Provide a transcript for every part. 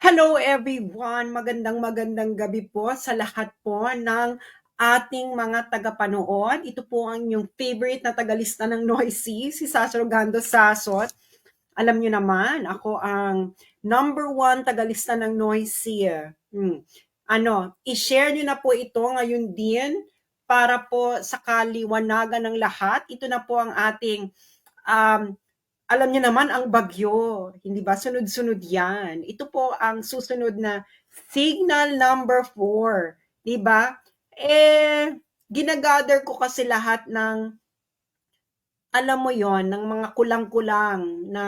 Hello everyone! Magandang gabi po sa lahat po ng ating mga tagapanood. Ito po ang inyong favorite na tagalista ng Noisy, si Sasha Rogando Sasot. Alam niyo naman, ako ang number one tagalista ng Noisy. I-share niyo na po ito ngayon din para po sa kaliwanagan ng lahat. Ito na po ang ating um, alam niyo naman ang bagyo, hindi ba? Sunod-sunod yan. Ito po ang susunod na signal number 4, di ba? Ginagather ko kasi lahat ng, alam mo yon, ng mga kulang-kulang na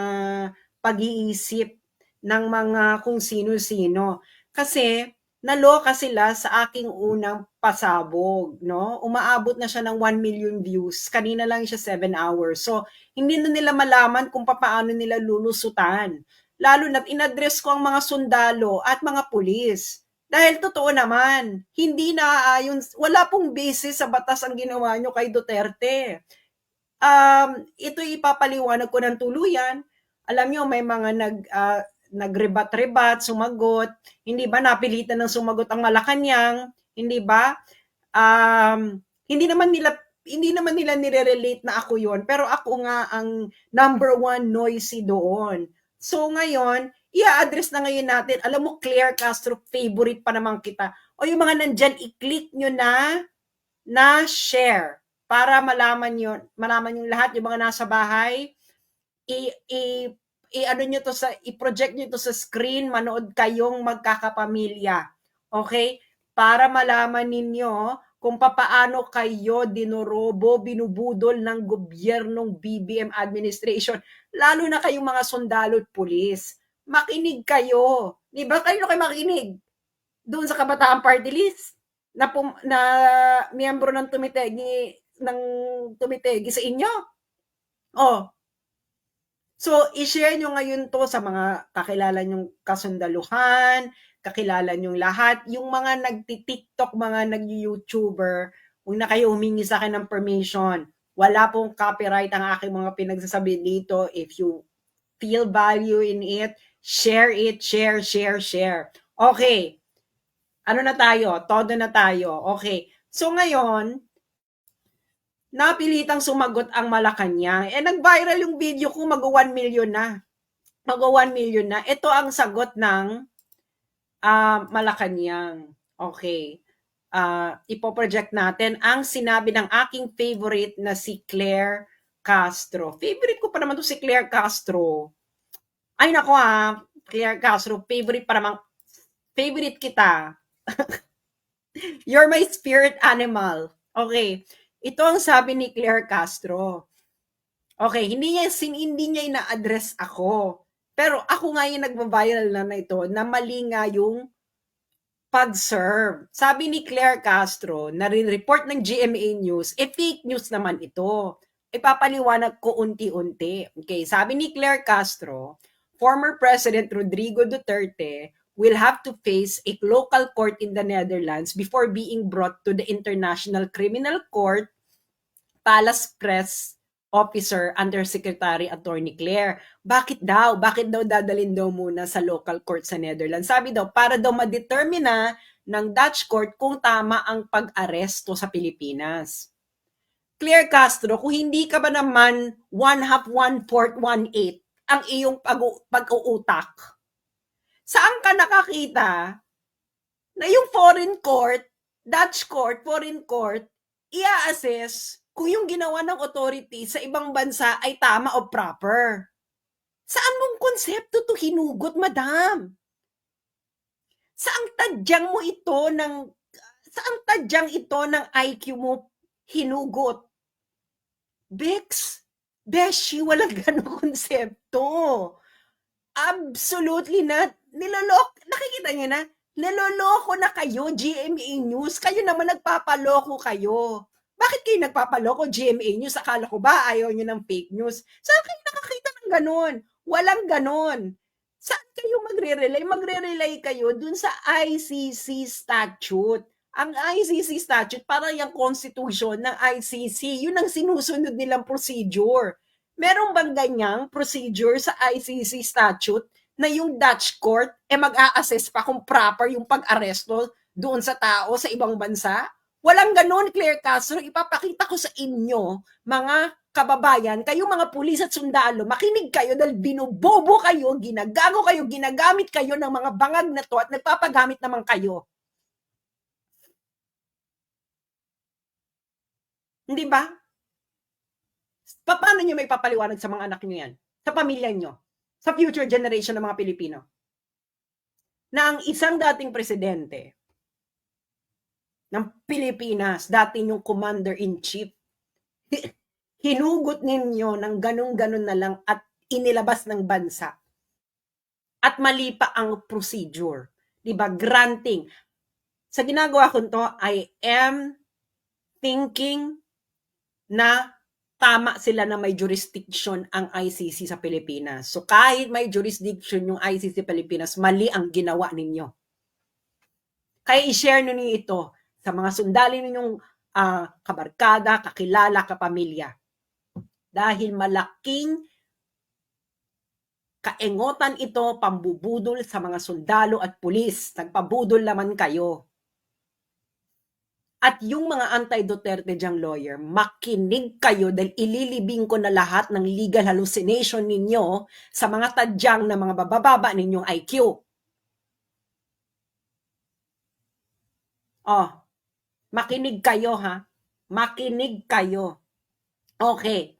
pag-iisip ng mga kung sino-sino. Kasi naloka sila sa aking unang pasabog, no? Umaabot na siya ng 1 million views. Kanina lang siya 7 hours. So, hindi na nila malaman kung paano nila lulusutan. Lalo na't inaddress ko ang mga sundalo at mga pulis. Dahil totoo naman, hindi naaayon, wala pong basis sa batas ang ginawa nyo kay Duterte. Ito ipapaliwanag ko ng tuluyan. Alam nyo, may mga nagrebat-rebat, sumagot. Hindi ba napilitan ng sumagot ang Malacanang? Hindi ba? Hindi naman nila nire-relate na ako yon, pero ako nga ang number one noisy doon. So ngayon, i-address na ngayon natin. Alam mo, Claire Castro, favorite pa naman kita. O yung mga nandyan, i-click nyo na share para malaman yung lahat, yung mga nasa bahay, ano nyo to i-project nyo to sa screen, manood kayong magkakapamilya. Okay? Para malaman ninyo kung papaano kayo dinorobo, binubudol ng gobyernong BBM administration, lalo na kayong mga sundalo at pulis. Makinig kayo. Di ba? Kayo makinig doon sa Kabataan Party List na miyembro ng tumitegi sa inyo. Oh. So, i-share nyo ngayon to sa mga kakilala nyong kasundaluhan, kakilala nyong lahat, yung mga nagti-TikTok, mga nag-YouTuber, huwag na kayo humingi sa akin ng permission. Wala pong copyright ang aking mga pinagsasabi dito. If you feel value in it, share it, share. Okay. Ano na tayo? Todo na tayo. Okay. So ngayon, napilitang sumagot ang Malacanang. Nag-viral yung video ko, mag-1 million na. Mag-1 million na. Ito ang sagot ng Malacanang. Okay. Ipoproject natin ang sinabi ng aking favorite na si Claire Castro. Favorite ko pa naman to si Claire Castro. Ay nako Claire Castro, favorite pa naman. Favorite kita. You're my spirit animal. Okay. Ito ang sabi ni Claire Castro. Okay, hindi niya ina-address ako. Pero ako nga yung nagba-viral na ito na mali nga yung pag-serve. Sabi ni Claire Castro, nare-report ng GMA News, fake news naman ito. Ipapaliwanag ko unti-unti. Okay, sabi ni Claire Castro, former President Rodrigo Duterte will have to face a local court in the Netherlands before being brought to the International Criminal Court, Palace Press Officer Undersecretary Attorney Claire. Bakit daw? Bakit daw dadalhin daw muna sa local court sa Netherlands? Sabi daw, para daw ma-determine ng Dutch court kung tama ang pag-aresto sa Pilipinas. Claire Castro, kung hindi ka ba naman 1/2, 1/4, 1/8 ang iyong pag-uutak, saan ka nakakita na yung foreign court, Dutch court, foreign court, i-assess kung yung ginawa ng authority sa ibang bansa ay tama o proper? Saan mong konsepto to hinugot, madam? Saang tadyang IQ mo hinugot? Beshi, walang ganong konsepto. Absolutely not. Nakikita niyo na? Niloloko na kayo, GMA News. Kayo naman nagpapaloko kayo. Bakit kayo nagpapaloko, GMA News? Akala ko ba ayaw nyo ng fake news? Saan kayo nakakita ng ganon? Walang ganon. Saan kayo magre-relay? Magre-relay kayo dun sa ICC statute. Ang ICC statute, parang yung constitution ng ICC, yun ang sinusunod nilang procedure. Meron bang ganyang procedure sa ICC statute na yung Dutch court mag-a-assess pa kung proper yung pag-aresto doon sa tao sa ibang bansa? Walang ganon, Claire Castro. Ipapakita ko sa inyo, mga kababayan, kayo mga pulis at sundalo, makinig kayo dahil binubobo kayo, ginagago kayo, ginagamit kayo ng mga bangag na to at nagpapagamit naman kayo. Hindi ba? Paano nyo may papaliwanag sa mga anak nyo yan? Sa pamilya nyo? Sa future generation ng mga Pilipino? Na ang isang dating presidente ng Pilipinas, dati yung commander-in-chief, hinugot ninyo ng ganun-ganun na lang at inilabas ng bansa. At mali pa ang procedure. Diba? Granting. Sa ginagawa ko to, I am thinking na tama sila na may jurisdiction ang ICC sa Pilipinas. So kahit may jurisdiction yung ICC Pilipinas, mali ang ginawa ninyo. Kaya i-share nyo niyo ito sa mga sundali ninyong kabarkada, kakilala, kapamilya. Dahil malaking kaengotan ito, pambubudol sa mga sundalo at pulis. Nagpabudol naman kayo. At yung mga anti-Duterte diyang lawyer, makinig kayo dahil ililibing ko na lahat ng legal hallucination ninyo sa mga tadyang na mga bababa ninyong IQ. Oh, makinig kayo ha. Makinig kayo. Okay.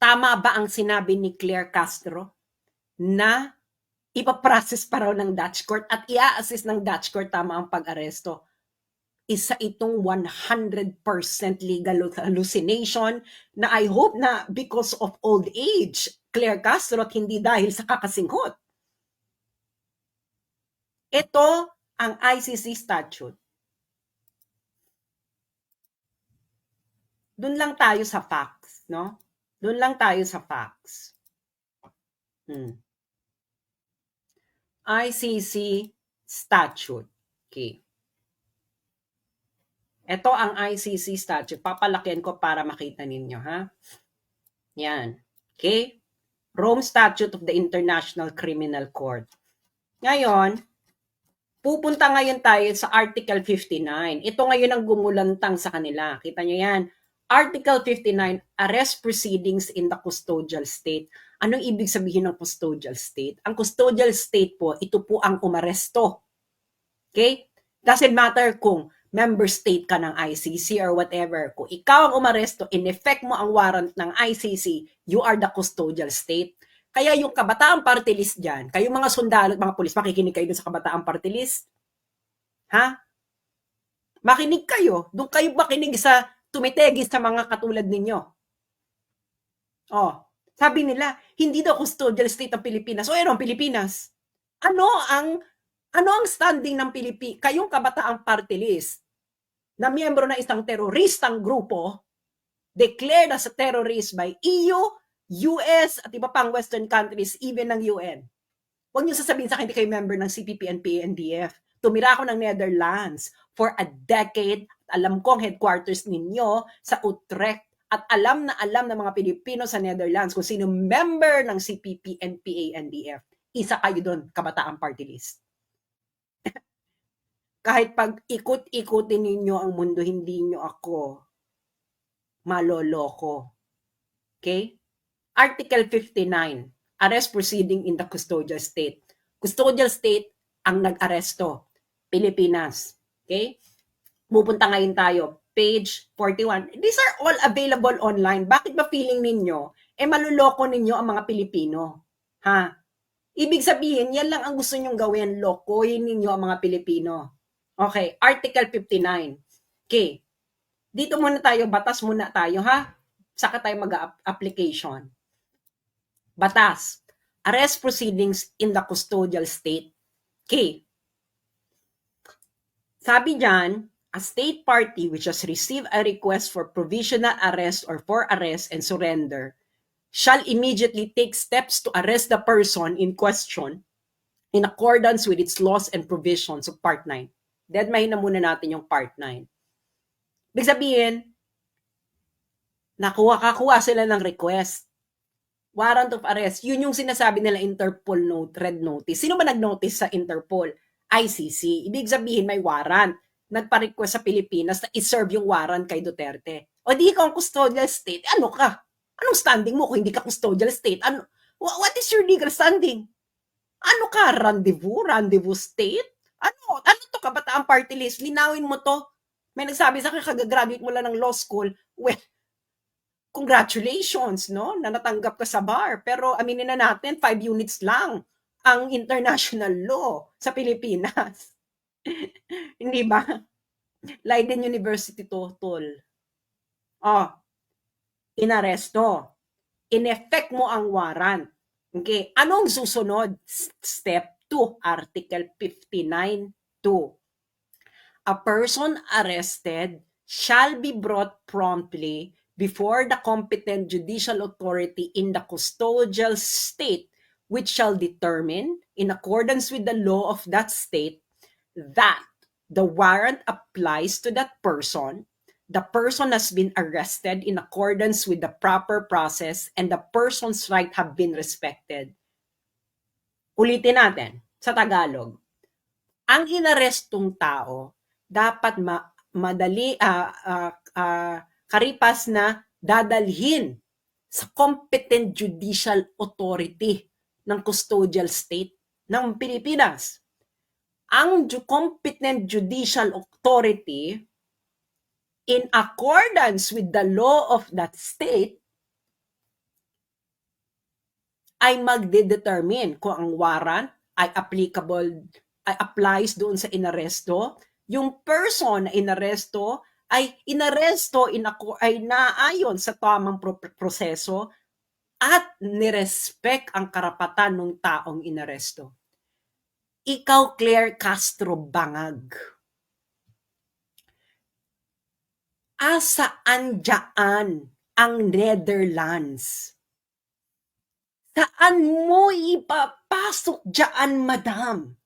Tama ba ang sinabi ni Claire Castro na ipaprocess pa raw ng Dutch court at i-assist ng Dutch court tama ang pag-aresto? Isa itong 100% legal hallucination na I hope na because of old age, Claire Castro, at hindi dahil sa kakasinghot. Ito ang ICC statute. Doon lang tayo sa facts, no? Doon lang tayo sa facts. ICC statute. Okay. Ito ang ICC statute. Papalakihan ko para makita ninyo, ha? Yan. Okay? Rome Statute of the International Criminal Court. Ngayon, pupunta ngayon tayo sa Article 59. Ito ngayon ang gumulantang sa kanila. Kita nyo yan. Article 59, Arrest Proceedings in the Custodial State. Anong ibig sabihin ng custodial state? Ang custodial state po, ito po ang umaresto. Okay? Doesn't matter kung member state ka ng ICC or whatever. Kung ikaw ang umaresto, in effect mo ang warrant ng ICC, you are the custodial state. Kaya yung Kabataan Party List dyan, kayong mga sundalo at mga pulis, makikinig kayo dun sa Kabataan Party List? Ha? Makinig kayo. Doon kayo makinig sa tumitegis sa mga katulad ninyo. Oh, sabi nila, hindi daw custodial state ang Pilipinas. O ano ang Pilipinas? Ano ang standing ng Pilipinas? Kayong Kabataang Party List na miyembro ng isang teroristang grupo declared as a terrorist by EU, US, at iba pang Western countries, even ng UN. Huwag niyo sasabihin sa akin, hindi kayo member ng CPP, NPA, NDF. Tumira ako ng Netherlands for a decade. Alam ko ang headquarters ninyo sa Utrecht. At alam na ng mga Pilipino sa Netherlands kung sino member ng CPP, NPA, NDF. Isa kayo doon, Kabataang Party List. Kahit pag ikot-ikutin ninyo ang mundo, hindi nyo ako maloloko. Okay? Article 59, Arrest Proceeding in the Custodial State. Custodial State ang nag-aresto. Pilipinas. Okay? Pupunta ngayon tayo. Page 41. These are all available online. Bakit ba feeling ninyo, maluloko ninyo ang mga Pilipino? Ha? Ibig sabihin, yan lang ang gusto nyong gawin. Lokohin ninyo ang mga Pilipino. Okay, Article 59. Okay. Dito muna tayo, batas muna tayo, ha? Saka tayo mag-application. Batas. Arrest proceedings in the custodial state. Okay. Sabi dyan, a state party which has received a request for provisional arrest or for arrest and surrender shall immediately take steps to arrest the person in question in accordance with its laws and provisions of Part 9. Deadmahin na muna natin yung Part 9. Ibig sabihin, kakuha sila ng request. Warrant of arrest, yun yung sinasabi nila Interpol red notice. Sino ba nag-notice sa Interpol? ICC. Ibig sabihin may warrant. Nagpa-request sa Pilipinas na i-serve yung warrant kay Duterte. O di ikaw ang custodial state, ano ka? Anong standing mo kung hindi ka custodial state? Ano, what is your legal standing? Ano ka? Rendezvous? Rendezvous state? Ano to, kabataang party list? Linawin mo to. May nagsabi sa akin, kagagraduate mo lang ng law school. Well, congratulations, no? Na natanggap ka sa bar. Pero aminin na natin, 5 units lang ang international law sa Pilipinas. Hindi ba? Leiden University to, tol. Oh, inaresto. In-effect mo ang warrant. Okay, anong susunod? Step 2, Article 59.2. A person arrested shall be brought promptly before the competent judicial authority in the custodial state, which shall determine, in accordance with the law of that state, that the warrant applies to that person, the person has been arrested in accordance with the proper process, and the person's right have been respected. Ulitin natin sa Tagalog. Ang inarestong tao dapat madali karipas na dadalhin sa competent judicial authority ng custodial state ng Pilipinas. Ang competent judicial authority, in accordance with the law of that state, ay magdedetermine kung ang warrant ay applicable, ay applies doon sa inaresto. Yung person na inaresto ay inaresto ay naayon sa tamang proseso at nirespect ang karapatan ng taong inaresto. Ikaw, Claire Castro Bangag, asaan dyan ang Netherlands? Saan mo ipapasok dyan, madam?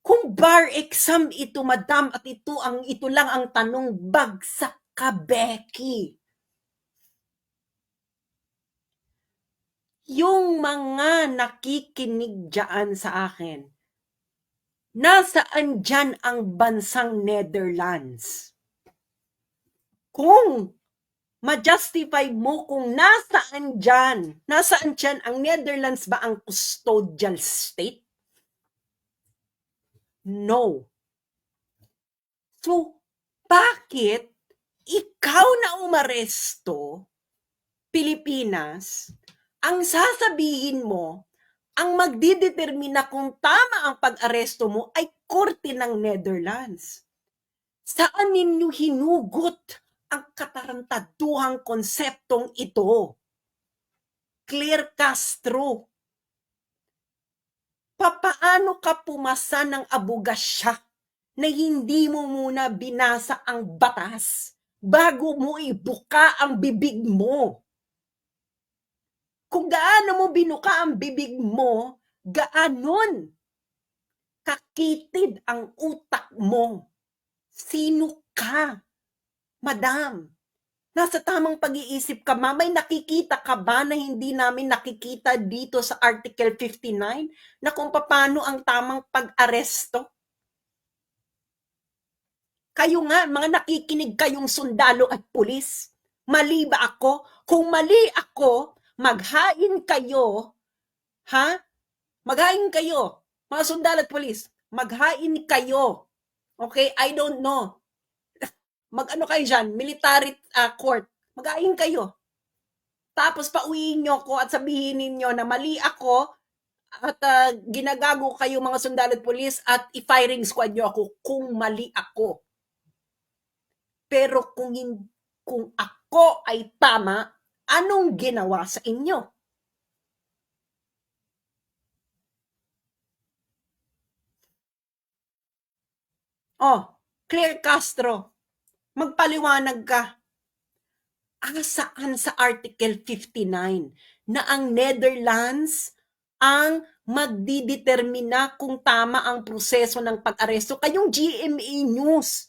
Kung bar exam ito, madam, at ito lang ang tanong, bagsak ka, Becky. Yung mga nakikinig dyan sa akin, nasaan dyan ang bansang Netherlands? Kung ma-justify mo kung nasaan dyan ang Netherlands ba ang custodial state? No. So, bakit ikaw na umaresto, Pilipinas, ang sasabihin mo, ang magdidetermina kung tama ang pag-aresto mo ay korte ng Netherlands? Saan ninyo hinugot ang katarantaduhang konseptong ito? Claire Castro, papaano ka pumasa ng abogasya na hindi mo muna binasa ang batas bago mo ibuka ang bibig mo? Kung gaano mo binuka ang bibig mo, gaanon kakitid ang utak mo. Sino ka, madam? Nasa tamang pag-iisip ka ba? May nakikita ka ba na hindi namin nakikita dito sa Article 59 na kung paano ang tamang pag-aresto? Kayo nga, mga nakikinig kayong sundalo at pulis. Mali ba ako? Kung mali ako, maghain kayo, ha? Maghain kayo, mga sundalo at pulis. Maghain kayo. Okay? I don't know. Mag-ano kayo dyan? Military court. Maghain kayo. Tapos pauwiin nyo ko at sabihin ninyo na mali ako at ginagago kayo mga sundalo at pulis at i-firing squad nyo ako kung mali ako. Pero kung ako ay tama, anong ginawa sa inyo? Oh, Claire Castro, magpaliwanag ka. Saan sa Article 59 na ang Netherlands ang magdidetermina kung tama ang proseso ng pag-aresto? Kayong GMA News,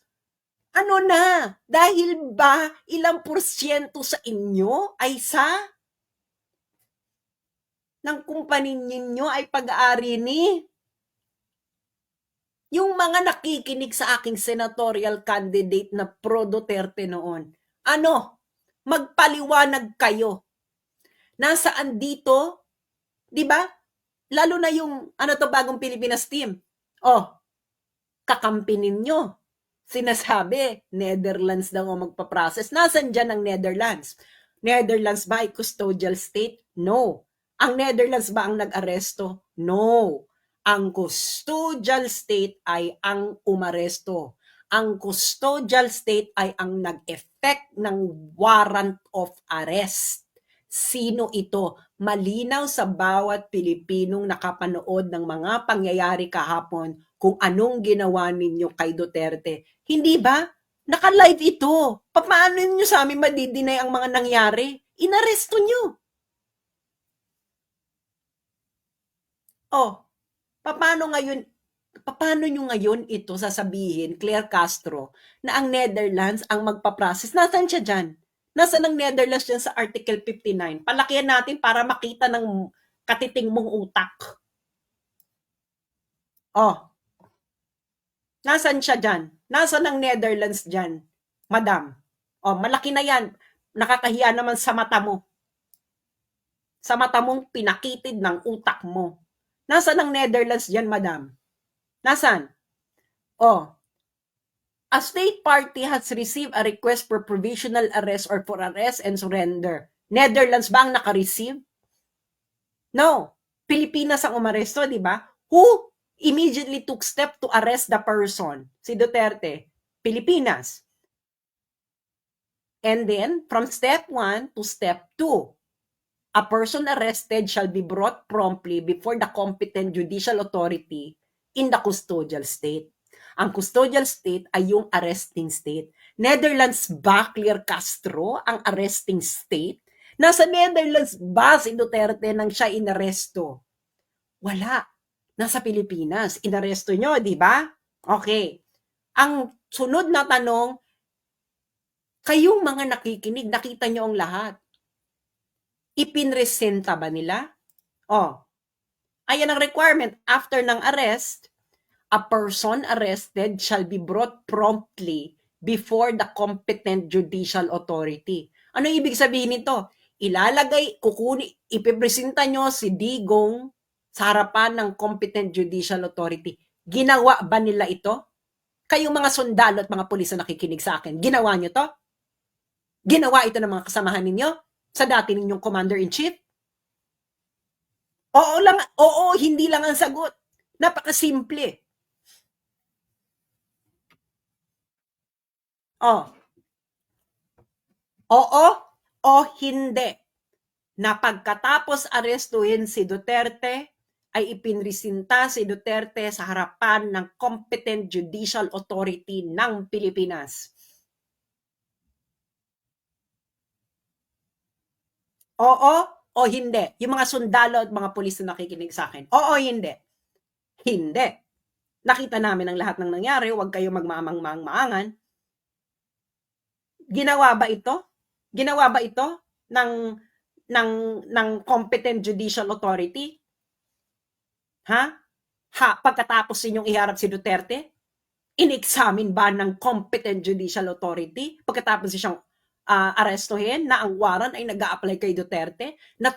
ano na? Dahil ba ilang porsyento sa inyo ay sa ng kumpanya ninyo ay pag-aari ni yung mga nakikinig sa aking senatorial candidate na pro Duterte noon. Ano? Magpaliwanag kayo. Nasaan dito? 'Di ba? Lalo na yung ano to bagong Pilipinas team. Oh, kakampi ninyo. Sinasabi, Netherlands daw ang magpa-process. Nasaan dyan ang Netherlands? Netherlands ba ay custodial state? No. Ang Netherlands ba ang nag-aresto? No. Ang custodial state ay ang umaresto. Ang custodial state ay ang nag-effect ng warrant of arrest. Sino ito? Malinaw sa bawat Pilipinong nakapanood ng mga pangyayari kahapon kung anong ginawa ninyo kay Duterte. Hindi ba? Naka-live ito. Paano nyo sa amin madidinay ang mga nangyari? Inaresto nyo. Oh, paano nyo ngayon ito sasabihin, Claire Castro, na ang Netherlands ang magpa-process? Nasaan siya dyan? Nasaan ang Netherlands dyan sa Article 59? Palakihan natin para makita ng katiting mong utak. Oh, nasaan siya dyan? Nasaan ang Netherlands dyan? Madam. Oh, malaki na yan. Nakakahiya naman sa mata mo. Sa mata mong pinakitid ng utak mo. Nasaan ang Netherlands dyan, madam? Nasaan? Oh, a state party has received a request for provisional arrest or for arrest and surrender. Netherlands ba ang naka-receive? No. Pilipinas ang umaresto, di ba? Who immediately took step to arrest the person? Si Duterte. Pilipinas. And then, from step 1 to step 2, a person arrested shall be brought promptly before the competent judicial authority in the custodial state. Ang custodial state ay yung arresting state. Netherlands ba, Claire Castro, ang arresting state? Nasa Netherlands ba si Duterte nang siya inaresto? Wala. Nasa Pilipinas. Inaresto nyo, di ba? Okay. Ang sunod na tanong, kayong mga nakikinig, nakita nyo ang lahat. Ipinresenta ba nila? Oh, ayan ang requirement. After ng arrest, a person arrested shall be brought promptly before the competent judicial authority. Ano ibig sabihin nito? Ipipresenta nyo si Digong sa harapan ng competent judicial authority. Ginawa ba nila ito? Kayong mga sundalo at mga pulis na nakikinig sa akin, ginawa nyo to? Ginawa ito ng mga kasamahan ninyo? Sa dati ninyong commander-in-chief? Oo, hindi lang ang sagot. Napakasimple. Oh. Oo o hindi. Na pagkatapos arestuhin si Duterte, ay ipinresinta si Duterte sa harapan ng competent judicial authority ng Pilipinas. Oo o hindi? Yung mga sundalo at mga pulis na nakikinig sa akin. Oo o hindi? Hindi. Nakita namin ang lahat ng nangyari, huwag kayo magmamang-maangan. Ginawa ba ito? Ginawa ba ito ng competent judicial authority? Ha? Pagkatapos ninyong iharap si Duterte? In-examine ba ng competent judicial authority pagkatapos siyang arestuhin na ang warrant ay nag-a-apply kay Duterte na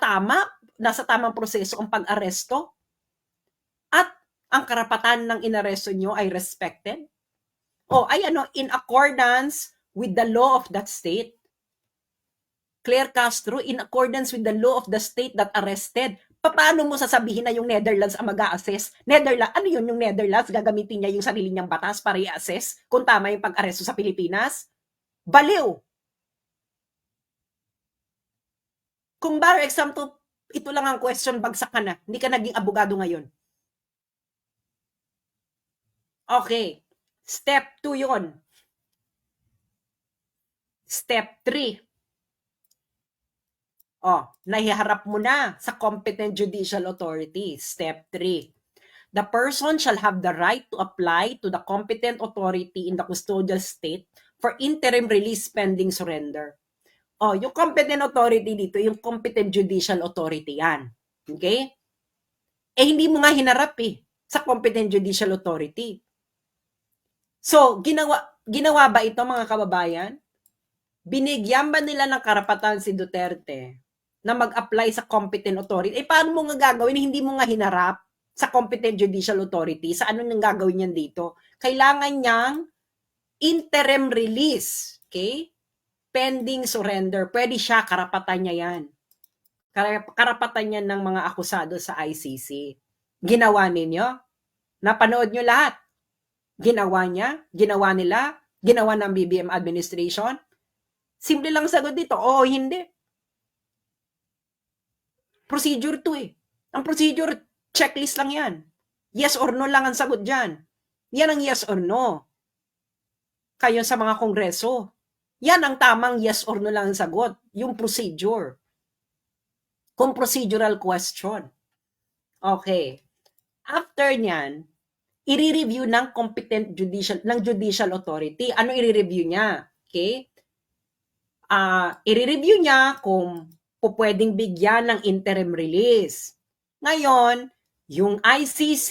nasa tamang proseso ang pag-aresto at ang karapatan ng inaresto nyo ay respected? In accordance with the law of that state. Claire Castro, in accordance with the law of the state that arrested. Paano mo sasabihin na yung Netherlands ang mag-a-assess? Ano yun yung Netherlands? Gagamitin niya yung sarili niyang batas para i-assess kung tama yung pag-aresto sa Pilipinas? Baliw! Kung bar example, ito lang ang question, bagsak ka na. Hindi ka naging abogado ngayon. Okay. Step 2 yon. Step 3. Nahiharap mo na sa competent judicial authority. Step 3. The person shall have the right to apply to the competent authority in the custodial state for interim release pending surrender. Yung competent authority dito, yung competent judicial authority yan. Okay? Eh, hindi mo nga hinarap sa competent judicial authority. So, ginawa ba ito mga kababayan? Binigyan ba nila ng karapatan si Duterte na mag-apply sa competent authority? Eh, paano mo nga gagawin? Hindi mo nga hinarap sa competent judicial authority. Sa ano nang gagawin niyan dito? Kailangan niyang interim release. Okay? Pending surrender. Pwede siya, karapatan niya yan. Karapatan niya ng mga akusado sa ICC. Ginawa ninyo? Napanood nyo lahat? Ginawa niya? Ginawa nila? Ginawa ng BBM administration? Simple lang sagot dito, oo, hindi. Procedure to Ang procedure, checklist lang yan. Yes or no lang ang sagot dyan. Yan ang yes or no. Kayo sa mga kongreso. Yan ang tamang yes or no lang ang sagot. Yung procedure. Kung procedural question. Okay. After nyan, i-review ng competent judicial authority. Ano i-review niya? Okay? I-review niya kung pwedeng bigyan ng interim release. Ngayon, yung ICC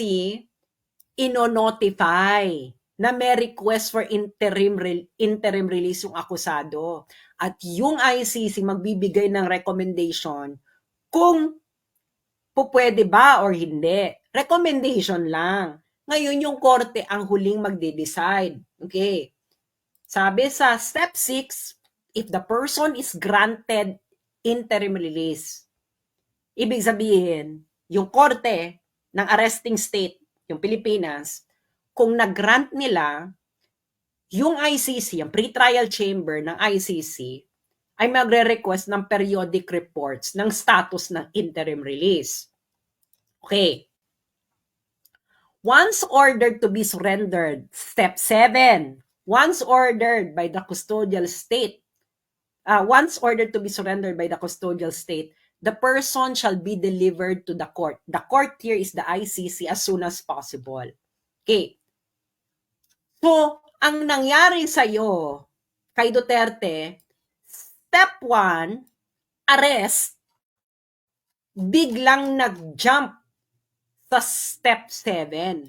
ino-notify na may request for interim release yung akusado. At yung ICC magbibigay ng recommendation kung pwede ba or hindi. Recommendation lang. Ngayon yung korte ang huling magde-decide. Okay. Sabi sa step 6, if the person is granted interim release, ibig sabihin, yung korte ng arresting state, yung Pilipinas, kung nag-grant nila, yung ICC, yung pre-trial chamber ng ICC, ay magre-request ng periodic reports ng status ng interim release. Okay. Once ordered to be surrendered, step 7, once ordered by the custodial state, once ordered to be surrendered by the custodial state, the person shall be delivered to the court. The court here is the ICC as soon as possible. Okay. So, ang nangyari sa'yo, kay Duterte, step 1, arrest, biglang nag-jump sa step 7.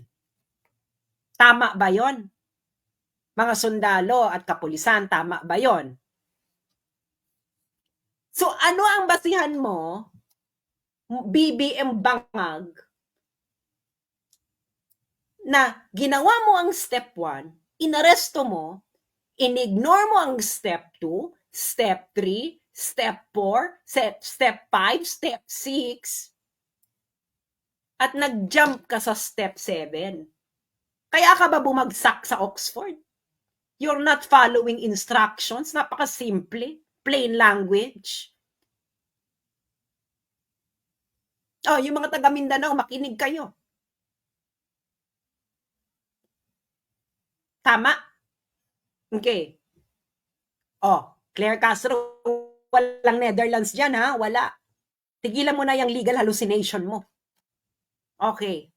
Tama ba yon? Mga sundalo at kapulisan, tama ba yon? So, ano ang basihan mo, BBM Bangag, na ginawa mo ang step 1, inaresto mo, inignore mo ang step 2, step 3, step 4, step 5, step 6, at nag-jump ka sa step 7. Kaya ka ba bumagsak sa Oxford? You're not following instructions. Napaka-simple. Plain language. Oh, yung mga taga Mindanao, makinig kayo. Tama? Okay. Oh, Claire Castro, walang Netherlands dyan ha, wala. Tigilan mo na yung legal hallucination mo. Okay.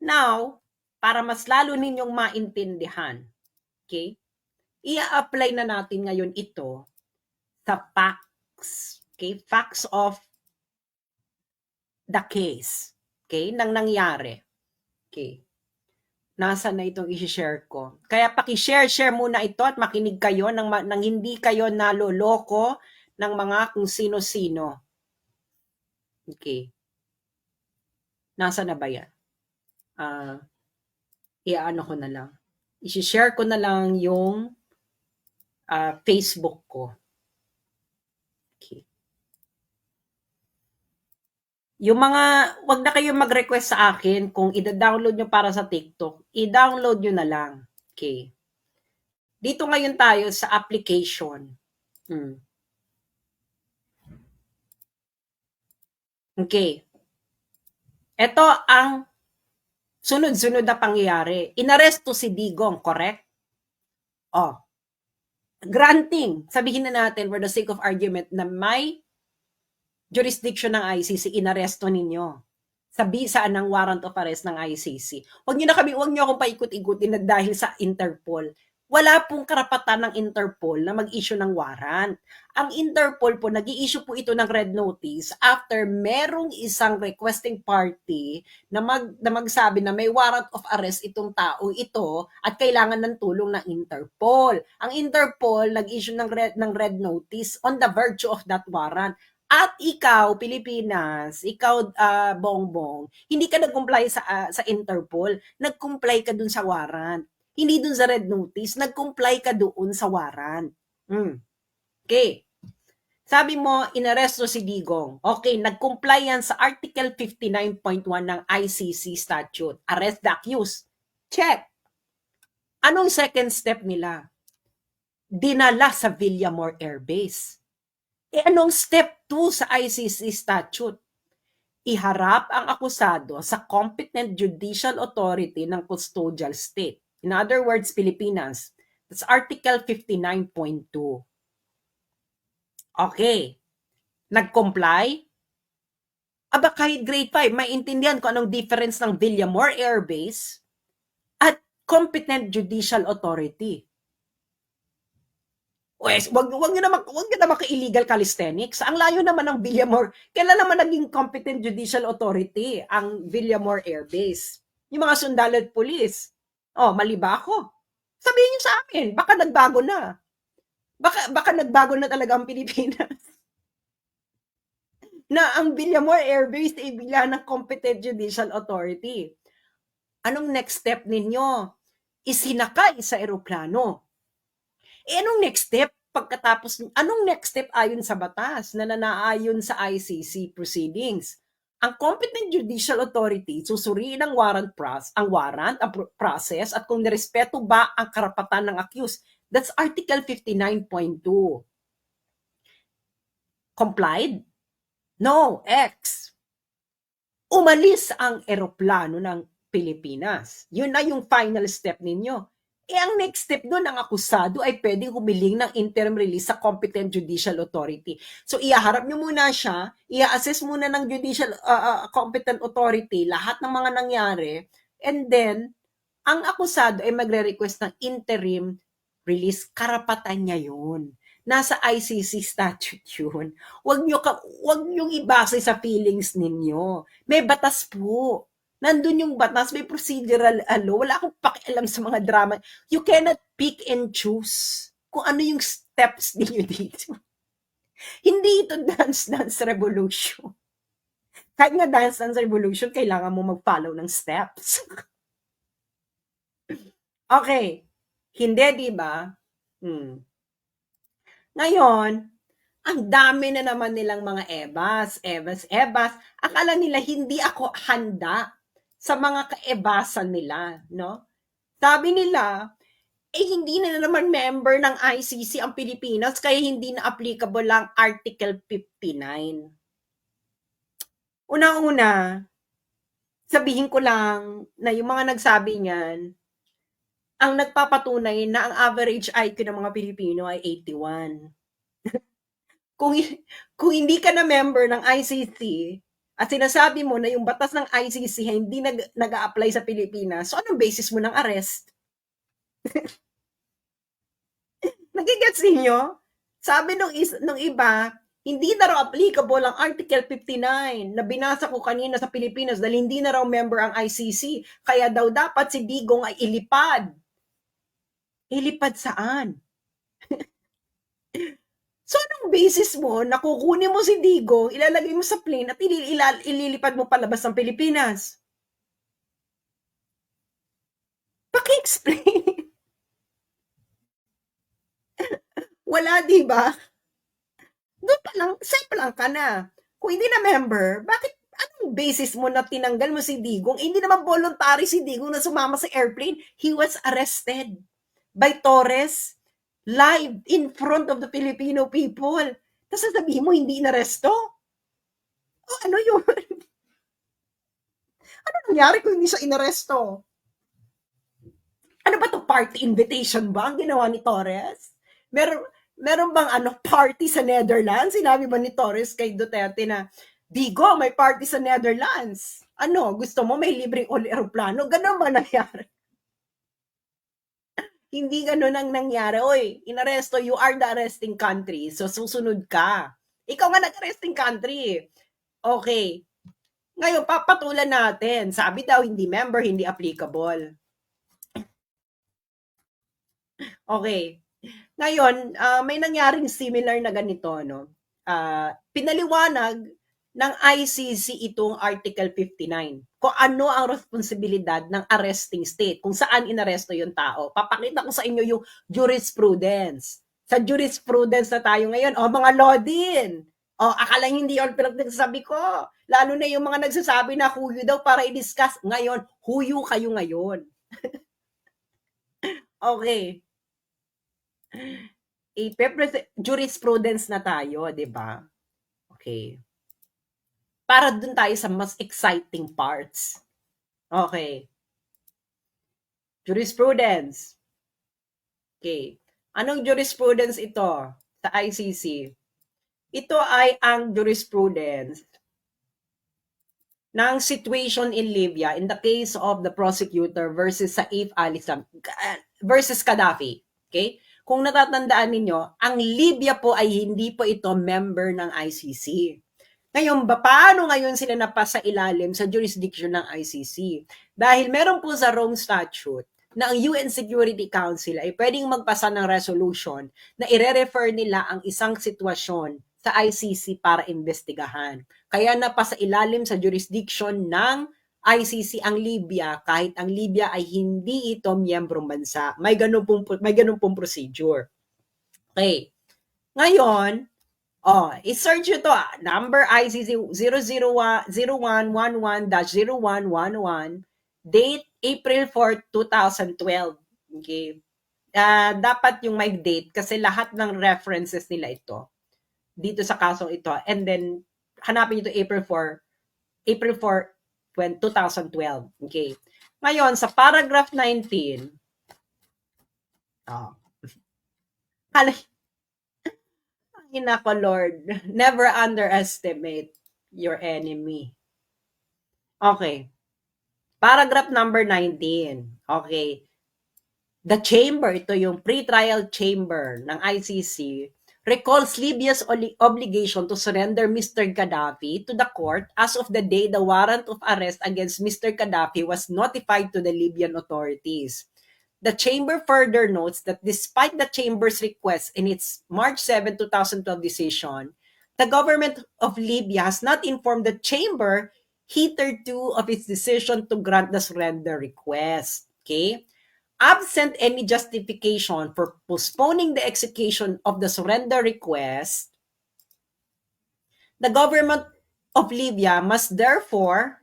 Now, para mas lalo ninyong maintindihan, okay, i-apply na natin ngayon ito sa facts, okay, facts of the case, okay, nang nangyari. Okay. Nasaan na itong i-share ko? Kaya paki-share muna ito at makinig kayo nang hindi kayo naloloko ng mga kung sino-sino. Okay. Nasaan na ba yan? I-ano ko na lang. I-share ko na lang yung Facebook ko. Okay. Yung mga, wag na kayong mag-request sa akin kung i-download nyo para sa TikTok, i-download nyo na lang. Okay. Dito ngayon tayo sa application. Okay. Ito ang sunod-sunod na pangyayari. Inaresto si Digong, correct? Oh. Granting, sabihin na natin for the sake of argument na may jurisdiction ng ICC, inaresto ninyo sa bisaan ng warrant of arrest ng ICC. Huwag niyo akong paikot-ikutin na dahil sa Interpol. Wala pong karapatan ng Interpol na mag-issue ng warrant. Ang Interpol po, nag-i-issue po ito ng red notice after merong isang requesting party na magsabi na may warrant of arrest itong tao ito at kailangan ng tulong ng Interpol. Ang Interpol nag-issue ng red notice on the virtue of that warrant. At ikaw, Pilipinas, ikaw, Bongbong, hindi ka nag-comply sa Interpol, nag-comply ka dun sa warrant. Hindi dun sa red notice, nag-comply ka doon sa warrant. Okay. Sabi mo, inaresto si Digong. Okay, nag-comply yan sa Article 59.1 ng ICC statute. Arrest the accused. Check. Anong second step nila? Dinala sa Villamor Air Base. Anong step 2 sa ICC statute? Iharap ang akusado sa competent judicial authority ng custodial state. In other words, Pilipinas. That's Article 59.2. Okay. Nag-comply? Aba, kahit grade 5, maintindihan ko anong difference ng Villamor Air Base at competent judicial authority. Wes, wag niyo naman ka-illegal calisthenics. Ang layo naman ng Villamor. Kailan naman naging competent judicial authority ang Villamor Air Base? Yung mga sundalo at pulis. Oh, mali ba ako? Sabihin niyo sa amin, baka nagbago na. Baka nagbago na talaga ang Pilipinas. Na ang Villamor Air Base ay bila ng competent judicial authority. Anong next step ninyo? Isinakay sa eroplano. Anong next step pagkatapos, anong next step ayon sa batas na nanaayon sa ICC proceedings? Ang competent judicial authority susuriin ang warrant process at kung nirespeto ba ang karapatan ng accused. That's Article 59.2. Complied? No, X. Umalis ang eroplano ng Pilipinas. Yun na yung final step ninyo. Ang next step doon, ang akusado ay pwedeng humiling ng interim release sa competent judicial authority. So, iaharap nyo muna siya, ia-assess muna ng judicial competent authority lahat ng mga nangyari, and then, ang akusado ay magre-request ng interim release. Karapatan niya yun. Nasa ICC statute yun. Huwag nyo ibase sa feelings ninyo. May batas po. Nandun yung batas, may procedural wala akong pakialam sa mga drama. You cannot pick and choose kung ano yung steps ninyo dito. Hindi ito dance revolution. Kahit nga dance revolution, kailangan mo mag-follow ng steps. Okay. Hindi, di ba? Ngayon, ang dami na naman nilang mga ebas. Akala nila hindi ako handa sa mga kaebasan nila, no? Sabi nila, hindi na naman member ng ICC ang Pilipinas, kaya hindi na applicable lang Article 59. Una-una, sabihin ko lang na yung mga nagsabi niyan, ang nagpapatunay na ang average IQ ng mga Pilipino ay 81. kung hindi ka na member ng ICC, at sinasabi mo na yung batas ng ICC hindi nag-a-apply sa Pilipinas, so anong basis mo ng arrest? Nagigets ninyo? Sabi nung iba, hindi na raw applicable ang Article 59 na binasa ko kanina sa Pilipinas dahil hindi na raw member ang ICC. Kaya daw dapat si Digong ay ilipad. Ilipad saan? So, anong basis mo na kukunin mo si Digong, ilalagay mo sa plane at ililipad mo palabas ng Pilipinas? Paki-explain. Wala, di ba? Doon pa lang, simple lang ka na. Kung hindi na member, bakit, anong basis mo na tinanggal mo si Digong? Hindi naman voluntary si Digong na sumama sa airplane. He was arrested by Torres live in front of the Filipino people. Tapos sasabihin mo, hindi inaresto? O ano yun? Ano nangyari kung hindi siya inaresto? Ano ba to, party invitation ba ang ginawa ni Torres? Meron bang party sa Netherlands? Sinabi ba ni Torres kay Duterte na, Digo, may party sa Netherlands. Ano, gusto mo may libreng aeroplano? Ganun ba nangyari? Hindi gano'n ang nangyari. Oy, inaresto, you are the arresting country. So, susunod ka. Ikaw nga nag-arresting country. Okay. Ngayon, papatulan natin. Sabi daw, hindi member, hindi applicable. Okay. Ngayon, may nangyaring similar na ganito, no? Pinaliwanag ng ICC itong Article 59 kung ano ang responsibilidad ng arresting state, kung saan inaresto yung tao. Papakita ko sa inyo yung jurisprudence. Sa jurisprudence na tayo ngayon, mga law din. Akala hindi yun pinagsasabi ko. Lalo na yung mga nagsasabi na huyo daw para i-discuss. Ngayon, huyo kayo ngayon. Okay. Jurisprudence na tayo, di ba? Okay. Para dun tayo sa mas exciting parts. Okay. Jurisprudence. Okay. Anong jurisprudence ito sa ICC? Ito ay ang jurisprudence ng situation in Libya in the case of the prosecutor versus Saif al-Islam versus Gaddafi. Okay? Kung natatandaan ninyo, ang Libya po ay hindi po ito member ng ICC. Ngayon, paano ngayon sila napasa ilalim sa jurisdiction ng ICC? Dahil meron po sa Rome Statute na ang UN Security Council ay pwedeng magpasa ng resolution na ire-refer nila ang isang sitwasyon sa ICC para investigahan. Kaya napasa ilalim sa jurisdiction ng ICC ang Libya kahit ang Libya ay hindi ito miyembrong bansa. May ganun pong procedure. Okay. Ngayon, i-search nyo to. Number ICC 00111-0111, date April 4, 2012. Okay. Dapat yung may date kasi lahat ng references nila ito dito sa kasong ito. And then, hanapin nyo ito April 4, 2012. Okay. Ngayon, sa paragraph 19, Nako Lord, never underestimate your enemy. Okay. Paragraph number 19. Okay. The chamber, ito yung pre-trial chamber ng ICC, recalls Libya's obligation to surrender Mr. Gaddafi to the court as of the day the warrant of arrest against Mr. Gaddafi was notified to the Libyan authorities. The chamber further notes that despite the chamber's request in its March 7, 2012 decision, the government of Libya has not informed the chamber hitherto of its decision to grant the surrender request. Okay? Absent any justification for postponing the execution of the surrender request, the government of Libya must therefore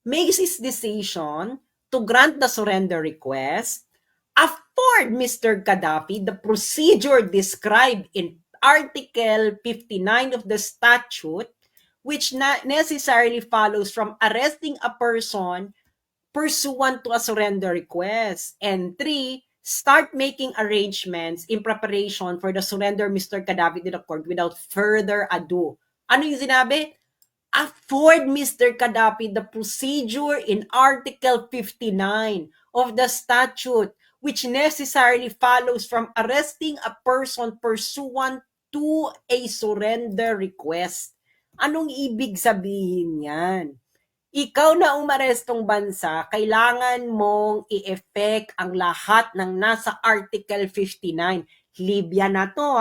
make its decision to grant the surrender request, afford Mr. Gaddafi the procedure described in Article 59 of the statute, which necessarily follows from arresting a person pursuant to a surrender request. And 3, start making arrangements in preparation for the surrender Mr. Gaddafi to the court without further ado. Ano yung sinabi? Afford Mr. Gaddafi the procedure in Article 59 of the statute, which necessarily follows from arresting a person pursuant to a surrender request. Anong ibig sabihin yan? Ikaw na umarestong bansa, kailangan mong i-effect ang lahat ng nasa Article 59. Libya na to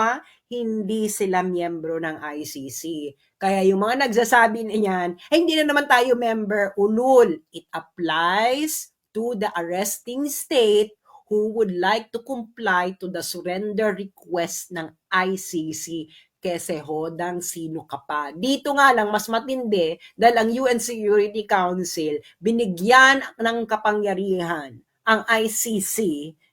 hindi sila miyembro ng ICC. Kaya yung mga nagsasabi niyan, hindi na naman tayo member, ulul. It applies to the arresting state who would like to comply to the surrender request ng ICC. Kese hodang sino ka pa. Dito nga lang mas matindi dahil ang UN Security Council binigyan ng kapangyarihan ang ICC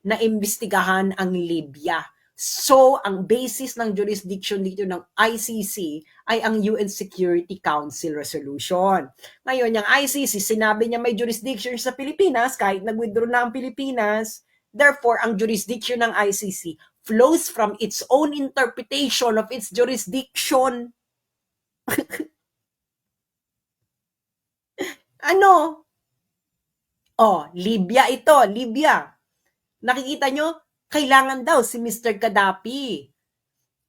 na imbestigahan ang Libya. So, ang basis ng jurisdiction dito ng ICC ay ang UN Security Council resolution. Ngayon, yung ICC, sinabi niya may jurisdiction sa Pilipinas kahit nag-withdraw na ang Pilipinas. Therefore, ang jurisdiction ng ICC flows from its own interpretation of its jurisdiction. Ano? Libya ito, Libya. Nakikita nyo, kailangan daw si Mr. Gaddafi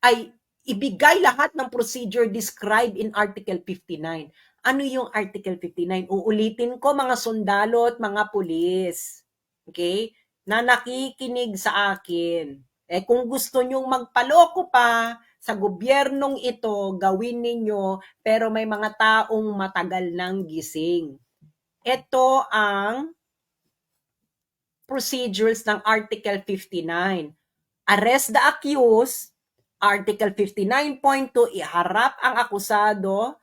ay ibigay lahat ng procedure described in Article 59. Ano yung Article 59? Uulitin ko mga sundalo at mga pulis. Okay? Na nakikinig sa akin. Kung gusto nyong magpaloko pa sa gobyernong ito, gawin ninyo, pero may mga taong matagal nang gising. Ito ang procedures ng Article 59. Arrest the accused. Article 59.2, iharap ang akusado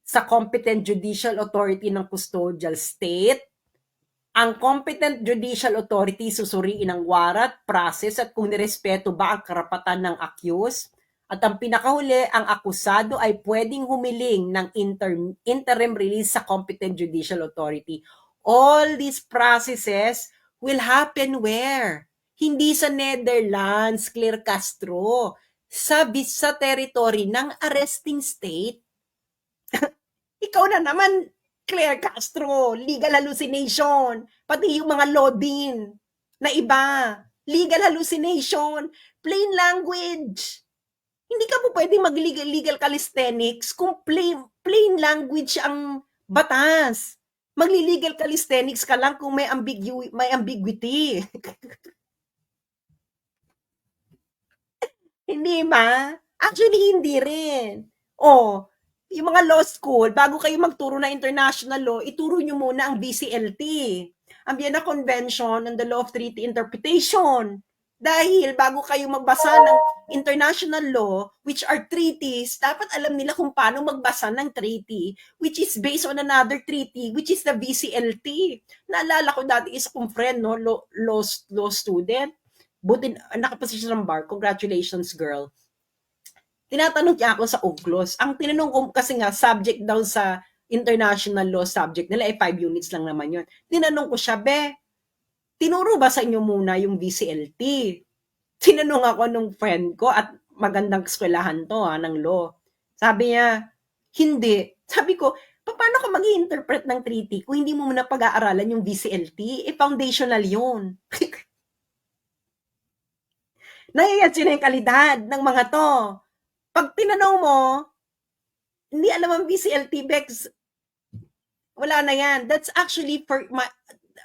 sa competent judicial authority ng custodial state. Ang competent judicial authority susuriin ang warat, process at kung nirespeto ba ang karapatan ng accused. At ang pinakahuli, ang akusado ay pwedeng humiling ng interim release sa competent judicial authority. All these processes will happen where? Hindi sa Netherlands, Claire Castro. Sa territory ng arresting state. Ikaw na naman, Claire Castro, legal hallucination. Pati yung mga law din na iba. Legal hallucination. Plain language. Hindi ka po pwedeng mag-legal calisthenics kung plain language ang batas. Magli-legal calisthenics ka lang kung may ambiguity. Hindi ba? Actually, hindi rin. Yung mga law school, bago kayo magturo ng international law, ituro nyo muna ang VCLT, ang Vienna Convention on the Law of Treaty Interpretation. Dahil bago kayo magbasa ng international law, which are treaties, dapat alam nila kung paano magbasa ng treaty, which is based on another treaty, which is the VCLT. Naalala ko dati isa kong friend, no, law student, buti nakapasa siya ng bar. Congratulations, girl. Tinatanong niya ako sa UGLOS. Ang tinanong ko kasi nga, subject daw sa international law subject nila, 5 units lang naman yun. Tinanong ko siya, tinuro ba sa inyo muna yung VCLT? Tinanong ako nung friend ko at magandang eskwelahan to ng law. Sabi niya, hindi. Sabi ko, paano ka mag-i-interpret ng treaty kung hindi mo muna pag-aaralan yung VCLT? Foundational yun. Naiyan sila yung kalidad ng mga to. Pag tinanong mo, hindi alam ang VCLT, Bex, wala na yan. That's actually for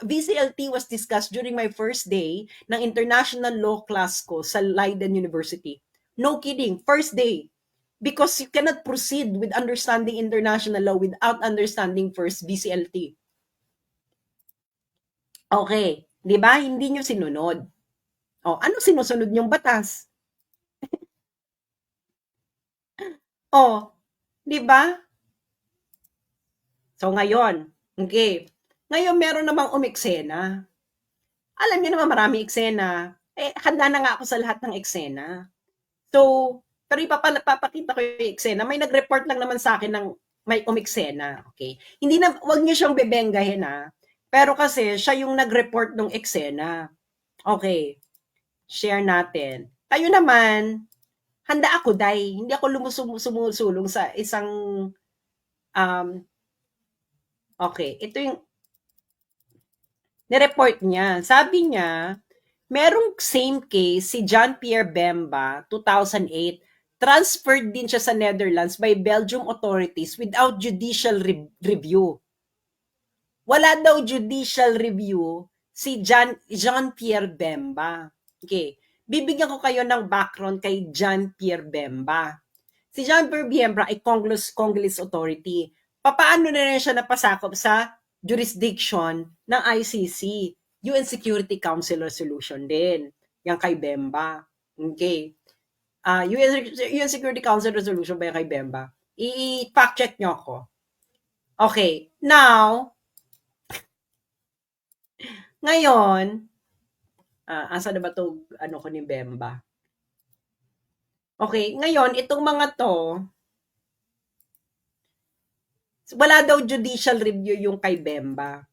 VCLT was discussed during my first day ng international law class ko sa Leiden University. No kidding, first day. Because you cannot proceed with understanding international law without understanding first VCLT. Okay, di ba? Hindi nyo sinunod. Ano sinusunod yung batas? Di ba? So ngayon, okay. Ngayon meron namang umeksena. Alam niyo naman maraming eksena. Handa na nga ako sa lahat ng eksena. So, pero ipapakita ko yung eksena. May nag-report lang naman sa akin ng may umeksena. Okay. Hindi na, wag niyo siyang bebenggahin Pero kasi siya yung nag-report ng eksena. Okay. Share natin. Tayo naman, handa ako, Day. Hindi ako sumusulong sa isang okay, ito yung nireport niya. Sabi niya, merong same case si John Pierre Bemba, 2008, transferred din siya sa Netherlands by Belgium authorities without judicial review. Wala daw judicial review si John Pierre Bemba. Okay. Bibigyan ko kayo ng background kay John Pierre Bemba. Si John Pierre Bemba ay Congolese authority. Paano na rin siya napasakop sa jurisdiction ng ICC, UN Security Council resolution din. Yan kay Bemba. Okay. UN Security Council resolution ba yan kay Bemba? I-fact check nyo ako. Okay. Now, ngayon, asa na ba ito, ko ni Bemba? Okay, ngayon, itong mga to, wala daw judicial review yung kay Bemba.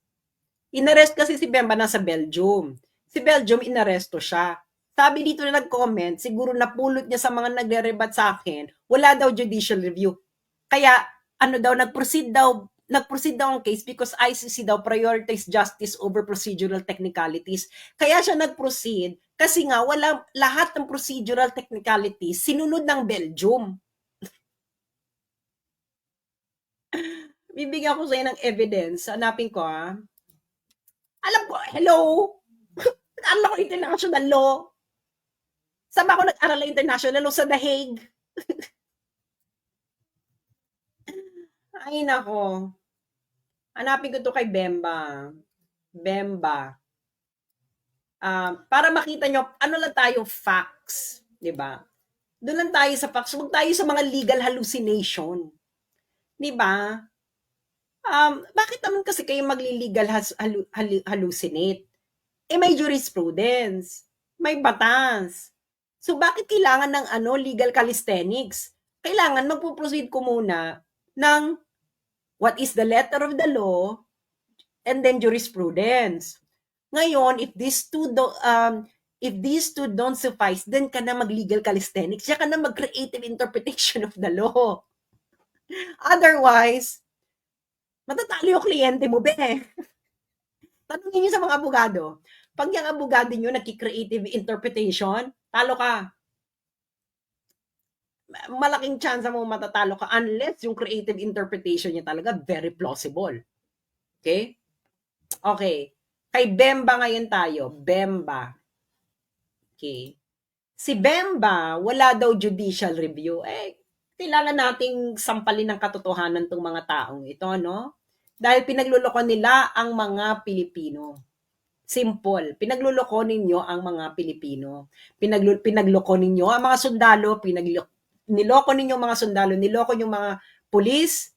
Inarrest kasi si Bemba nasa Belgium. Si Belgium, inaresto siya. Sabi dito na nag-comment, siguro napulot niya sa mga nagre-rebat sa akin, wala daw judicial review. Kaya, nag-proceed daw nag-proceed daw ang case because ICC daw prioritize justice over procedural technicalities. Kaya siya nag-proceed kasi nga lahat ng procedural technicalities sinunod ng Belgium. Bibigyan ko sa'yo ng evidence. Hanapin ko, Alam ko, hello? Nag-aral ako international law. Saan ba ako nag-aral ng international law? Sa The Hague. Ay, nako. Hanapin ko to kay Bemba. Bemba. Para makita nyo, ano lang tayo, facts. 'Di ba? Doon lang tayo sa facts. Huwag tayo sa mga legal hallucination. 'Di ba? Bakit naman kasi kayo magli-legal hallucinate? May jurisprudence. May batas. So, bakit kailangan ng legal calisthenics? Kailangan magpo-proceed ko muna ng what is the letter of the law and then jurisprudence. Ngayon, if these two don't suffice, then ka na mag-legal calisthenics, siya ka na mag-creative interpretation of the law. Otherwise, matatalo yung kliyente mo, be. Tanungin niyo sa mga abogado. Pag yung abogado niyo nagki-creative interpretation, talo ka. Malaking chance mo matatalo ka unless yung creative interpretation niya talaga very plausible. Okay? Okay. Kay Bemba ngayon tayo. Bemba. Okay. Si Bemba, wala daw judicial review. Kailangan nating sampalin ng katotohanan tong mga taong ito, no? Dahil pinagluloko nila ang mga Pilipino. Simple. Pinagluloko ninyo ang mga Pilipino. Pinagloko ninyo ang mga sundalo, niloko ninyo mga sundalo, niloko yung mga police.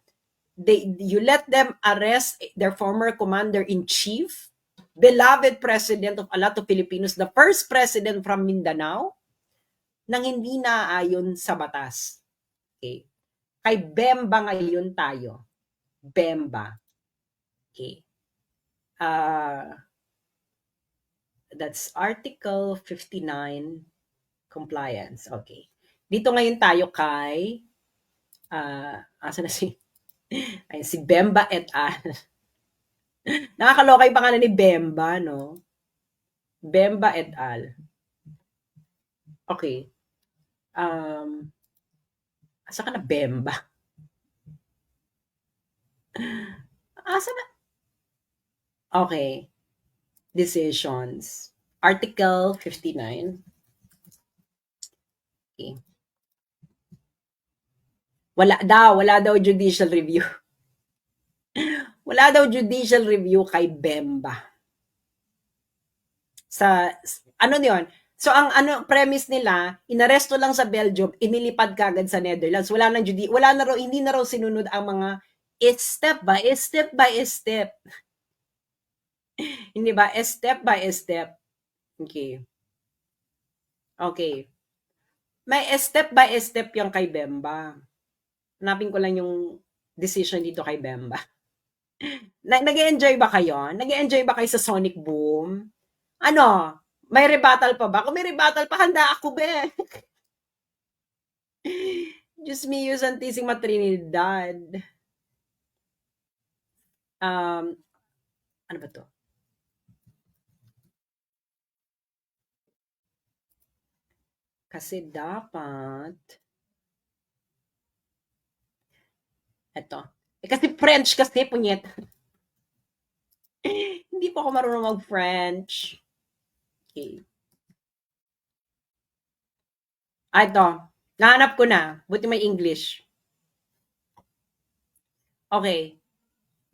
You let them arrest their former commander-in-chief, beloved president of a lot of Filipinos, the first president from Mindanao, nang hindi naayon sa batas. Okay. Kay Bemba ngayon tayo. Bemba. Okay. That's Article 59, compliance. Okay. Dito ngayon tayo kay, asa na si Bemba et al. Nakakaloka yung pangalan ni Bemba, no? Bemba et al. Okay. Asa ka na, Bemba? Asa na? Okay. Decisions. Article 59. Okay. Wala daw judicial review. Wala daw judicial review kay Bemba. Ano yun? So, ang premise nila, inaresto lang sa Belgium, inilipad kagad sa Netherlands. Hindi na raw sinunod ang mga step by step. Hindi ba? Step by step. Okay. Okay. May step by step yung kay Bemba. Hanapin ko lang yung decision dito kay Bemba. Nag-enjoy ba kayo? Nag-enjoy ba kayo sa Sonic Boom? Ano? May rebuttal pa ba? Kung may rebuttal pa, handa ako, be. Diyos mio, Santísima Trinidad. Ano ba to? Kasi dapat eto. Kasi French kasi, punyet. Hindi po ako marunong mag-French. Okay. Ito. Nahanap ko na. Buti may English. Okay.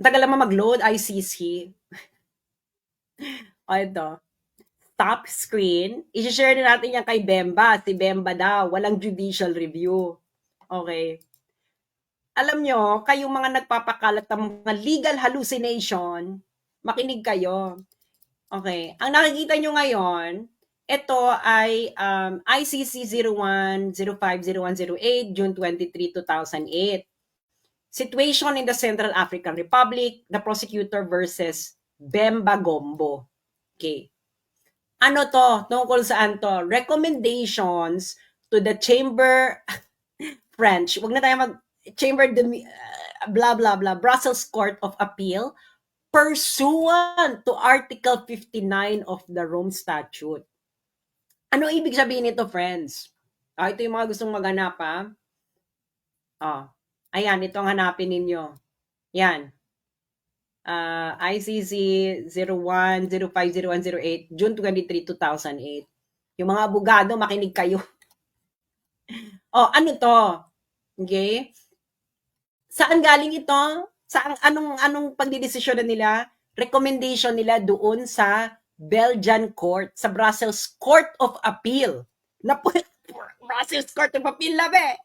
Tagal naman mag-load, ICC. Ito. Top screen. I-share na natin yan kay Bemba. Si Bemba daw. Walang judicial review. Okay. Alam nyo, kayong mga nagpapakalat ng mga legal hallucination, makinig kayo. Okay. Ang nakikita nyo ngayon, ito ay ICC 01-05-0108, June 23, 2008. Situation in the Central African Republic, the prosecutor versus Bemba Gombo. Okay. Ano to? Tungkol saan to? Recommendations to the Chamber French. Wag na tayo Chamber de blah, blah, blah, Brussels Court of Appeal, pursuant to Article 59 of the Rome Statute. Ano ibig sabihin nito, friends? Ito yung mga gustong maghanap, ha? Ayan, ito ang hanapin ninyo. Yan. ICC 01-05-0108, June 23, 2008. Yung mga abogado, makinig kayo. Ano to? Okay? Saan galing ito? Anong pagdidesisyon nila? Recommendation nila doon sa Belgian court, sa Brussels Court of Appeal. Brussels Court of Appeal na be.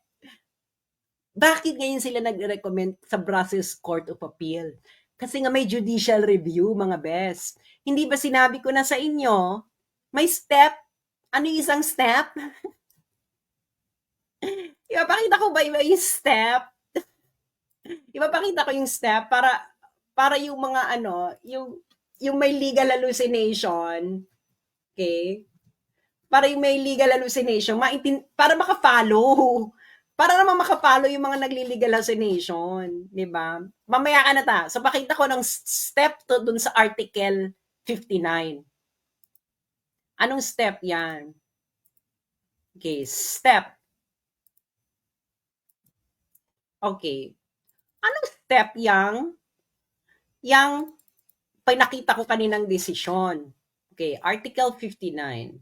Bakit ngayon sila nag-recommend sa Brussels Court of Appeal? Kasi nga may judicial review, mga best. Hindi ba sinabi ko na sa inyo, may step? Ano yung isang step? Ipapakita ko ba yung step? Ipapakita ko yung step para yung mga yung may legal hallucination, okay? Para yung may legal hallucination, para maka-follow. Para naman maka-follow yung mga nagli-legal hallucination, di ba? Mamaya ka na ta. So pakita ko ng step to dun sa Article 59. Anong step yan? Okay, step. Okay. Anong step yang pinakita ko kaninang desisyon? Okay, Article 59.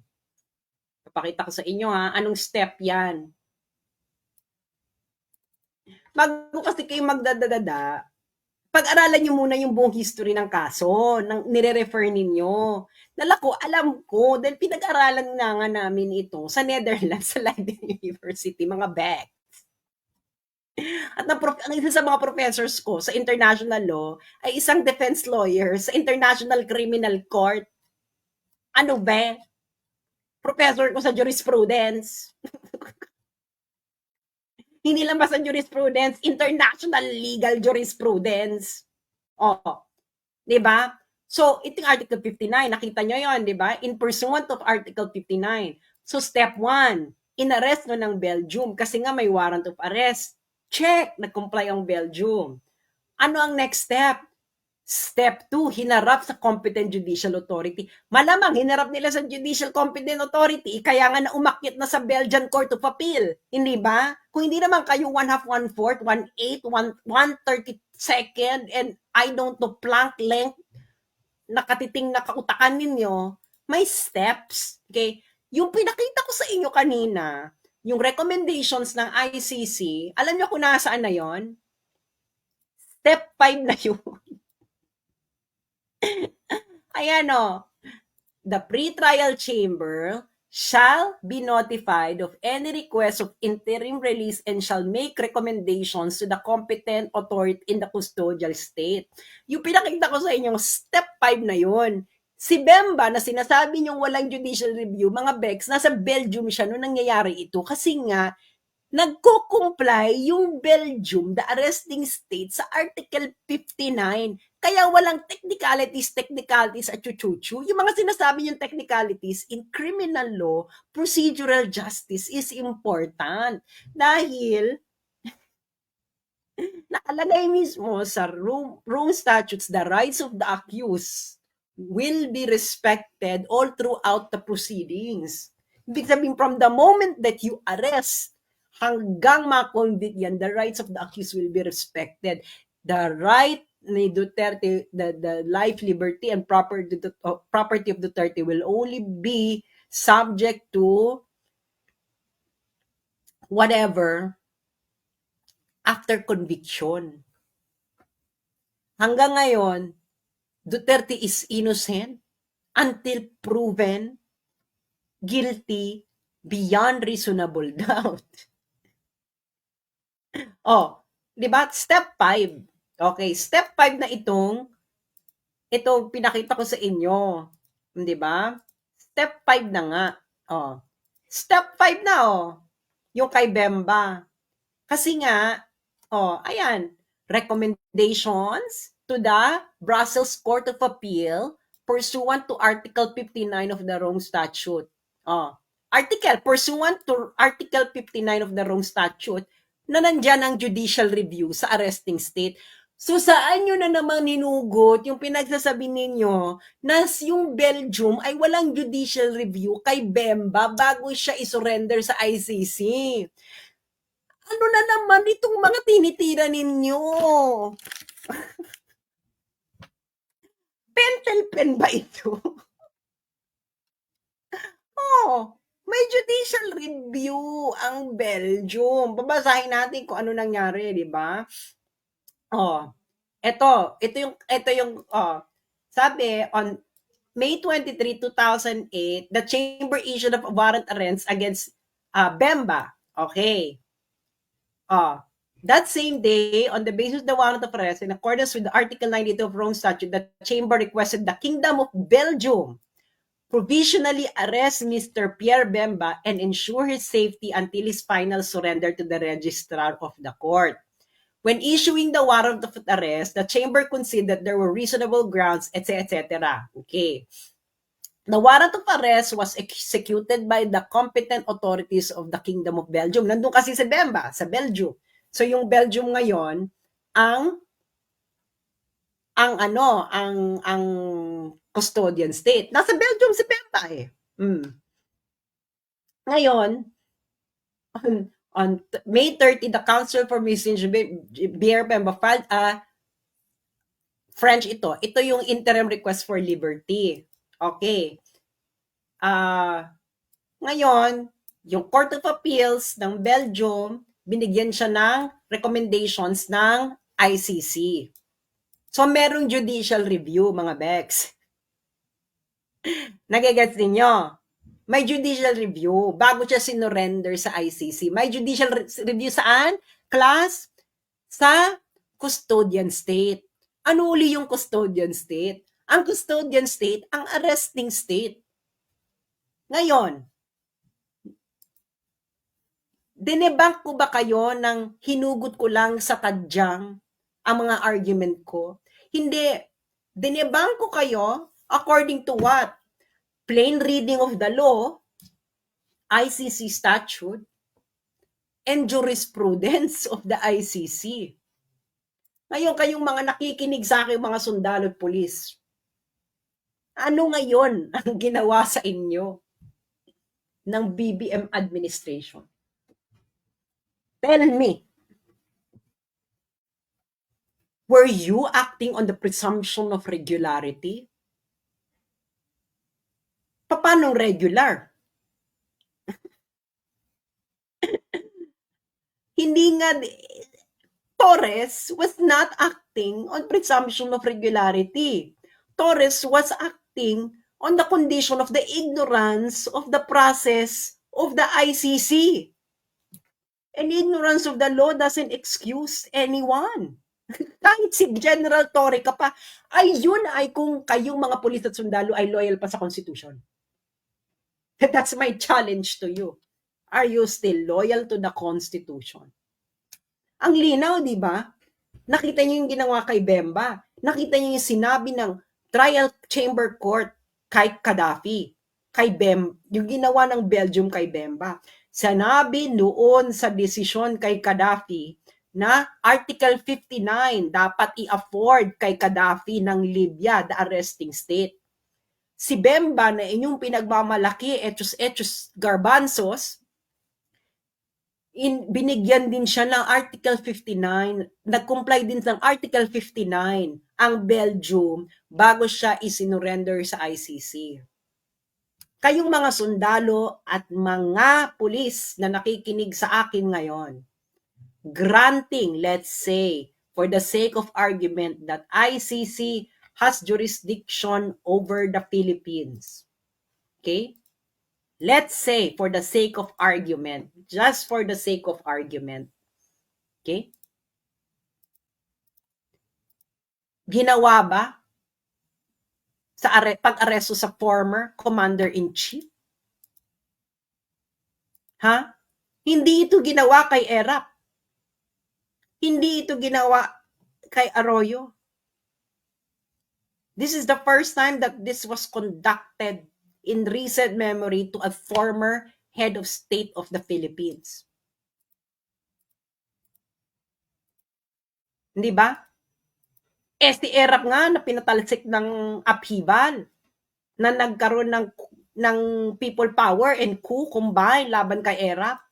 Papakita ko sa inyo ha, anong step yan? Bago kasi kayo magdadadada, pag-aralan nyo muna yung buong history ng kaso, nire-refer ninyo. Nalako, alam ko, dahil pinag-aralan na nga namin ito sa Netherlands, sa Leiden University, mga Beck. At ang isa sa mga professors ko sa international law ay isang defense lawyer sa International Criminal Court. Ano ba? Professor ko sa jurisprudence. Hindi lang basta jurisprudence, international legal jurisprudence. Di ba? So, itong Article 59, nakita nyo yon, di ba? In pursuant of Article 59. So, step 1, inarrest no ng Belgium kasi nga may warrant of arrest. Check, nag-comply ang Belgium. Ano ang next step? Step 2, hinarap sa competent judicial authority. Malamang hinarap nila sa judicial competent authority, kaya nga na umakyat na sa Belgian Court of Appeal. Hindi ba? Kung hindi naman kayo 1/2, 1/4, 1/8, 1/32, and I don't know, plank length, nakatiting na kautakan ninyo, may steps. Okay? Yung pinakita ko sa inyo kanina, yung recommendations ng ICC, alam nyo kung nasaan na yon? Step 5 na yun. Ayan o. The pre-trial chamber shall be notified of any request of interim release and shall make recommendations to the competent authority in the custodial state. Yung pinakita ko sa inyo, step 5 na yun. Si Bemba na sinasabi niyong walang judicial review, mga Bex, nasa Belgium siya nung nangyayari ito kasi nga nagko-comply yung Belgium, the arresting state, sa Article 59. Kaya walang technicalities at chuchuchu. Yung mga sinasabi yung technicalities in criminal law, procedural justice is important. Dahil nakalagay mismo sa Rome Statutes, the rights of the accused will be respected all throughout the proceedings. Ibig sabihin, from the moment that you arrest, hanggang ma-convict yan, the rights of the accused will be respected. The right ni Duterte, the life, liberty, and property of Duterte will only be subject to whatever after conviction. Hanggang ngayon, Duterte is innocent until proven guilty beyond reasonable doubt. Di ba? Step 5. Okay, step 5 na ito pinakita ko sa inyo. Di ba? Step 5 na nga. Step 5 na yung kay Bemba. Kasi nga, ayan, recommendations to the Brussels Court of Appeal pursuant to Article 59 of the Rome Statute. Pursuant to Article 59 of the Rome Statute, na nandyan ang judicial review sa arresting state. So saan nyo na naman ninugot yung pinagsasabi ninyo na yung Belgium ay walang judicial review kay Bemba bago siya isurrender sa ICC? Ano na naman itong mga tinitira ninyo? Pentel pen ba ito? Oh, may judicial review ang Belgium. Babasahin natin kung ano nangyari, di ba? Oh, ito yung sabi on May 23, 2008, the chamber issued a warrant arrest against Bemba. Okay. That same day, on the basis of the warrant of arrest, in accordance with the Article 92 of Rome Statute, the chamber requested the Kingdom of Belgium provisionally arrest Mr. Pierre Bemba and ensure his safety until his final surrender to the registrar of the court. When issuing the warrant of arrest, the chamber considered there were reasonable grounds, etc. Okay. The warrant of arrest was executed by the competent authorities of the Kingdom of Belgium. Nandun kasi si Bemba, sa Belgium. So yung Belgium ngayon, ang custodian state. Nasa Belgium si Bemba eh. Ngayon, on May 30, the Council for Missing Pierre Bemba filed a French ito. Ito yung interim request for liberty. Okay. Ngayon, yung Court of Appeals ng Belgium, binigyan siya ng recommendations ng ICC. So, merong judicial review, mga Bex. Nagigets ninyo? May judicial review bago siya sinurrender sa ICC. May judicial review saan? Class? Sa custodian state. Ano uli yung custodian state? Ang custodian state, ang arresting state. Ngayon, dinebank ko ba kayo nang hinugot ko lang sa tadyang ang mga argument ko? Hindi. Dinebank ko kayo according to what? Plain reading of the law, ICC statute, and jurisprudence of the ICC. Ngayon, kayong mga nakikinig sa akin, mga sundalo at pulis, ano ngayon ang ginawa sa inyo ng BBM administration? Tell me, were you acting on the presumption of regularity? Paano regular? Hindi nga, Torres was not acting on presumption of regularity. Torres was acting on the condition of the ignorance of the process of the ICC. And ignorance of the law doesn't excuse anyone. Kahit si General Torre ka pa, ay yun ay kung kayong mga pulis at sundalo ay loyal pa sa Constitution. That's my challenge to you. Are you still loyal to the Constitution? Ang linaw, di ba? Nakita niyo yung ginawa kay Bemba. Nakita niyo yung sinabi ng trial chamber court kay Gaddafi. Yung ginawa ng Belgium kay Bemba. Sinabi noon sa desisyon kay Gaddafi na Article 59 dapat i-afford kay Gaddafi ng Libya, the arresting state. Si Bemba na inyong pinagmamalaki, etos garbanzos, binigyan din siya ng Article 59, nag-comply din ng Article 59 ang Belgium bago siya isinurrender sa ICC. Kayong mga sundalo at mga pulis na nakikinig sa akin ngayon, granting, let's say, for the sake of argument that ICC has jurisdiction over the Philippines. Okay? Let's say, for the sake of argument, just for the sake of argument, okay? Ginawa ba sa pag-aresto sa former commander-in-chief? Ha? Hindi ito ginawa kay Erap. Hindi ito ginawa kay Arroyo. This is the first time that this was conducted in recent memory to a former head of state of the Philippines. Hindi ba? Si ERAP nga na pinatalsik ng upheaval na nagkaroon ng people power and coup combine laban kay ERAP.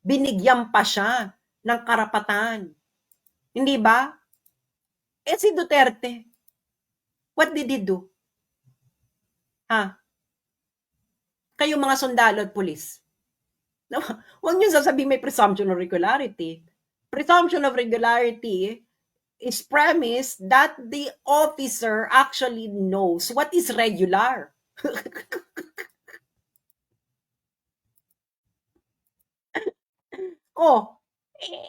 Binigyan pa siya ng karapatan. Hindi ba? Si Duterte, what did he do? Ha? Kayong mga sundalo at pulis. Huwag niyo sasabihin may presumption of regularity. Presumption of regularity is premise that the officer actually knows what is regular. Oh,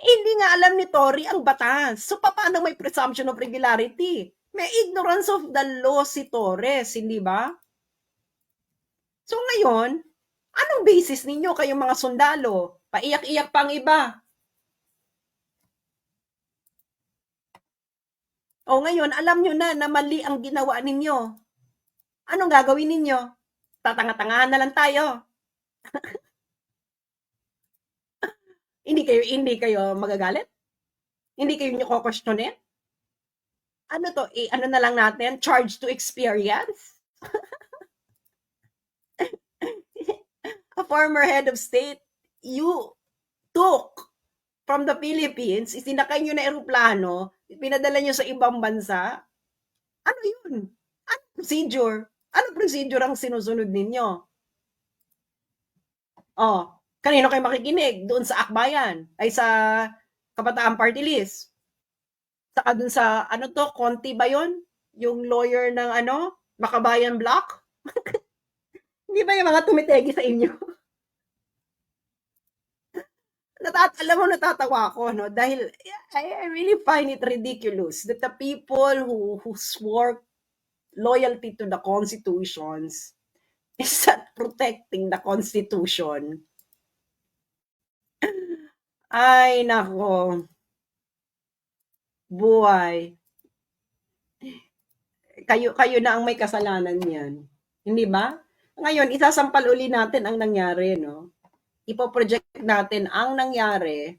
hindi nga alam ni Tory ang batas. So, paano may presumption of regularity? May ignorance of the law si Torres, hindi ba? So, ngayon, anong basis ninyo kayong mga sundalo? Paiyak-iyak pang iba. O ngayon, alam nyo na mali ang ginawa ninyo. Anong gagawin ninyo? Tatanga-tangahan na lang tayo. Hindi kayo magagalit? Hindi kayo nyo ko-questionin? Ano to? Ano na lang natin? Charge to experience? A former head of state, you took from the Philippines, isinakay nyo na eroplano, pinadala nyo sa ibang bansa. Ano yun? Ano procedure? Ano procedure ang sinusunod ninyo? Oh, kanino kayo makikinig? Doon sa Akbayan, ay sa Kabataan Party List. Saka doon sa, ano to, Conti ba yun? Yung lawyer ng ano, Makabayan Block? Hindi ba yung mga tumitegi sa inyo? Alam mo, natatawa ako, no? Dahil I really find it ridiculous that the people who swore loyalty to the constitutions is not protecting the constitution. Ay, nako. Buhay. Kayo na ang may kasalanan niyan. Hindi ba? Ngayon, isasampal uli natin ang nangyari, no? Ipoproject natin ang nangyari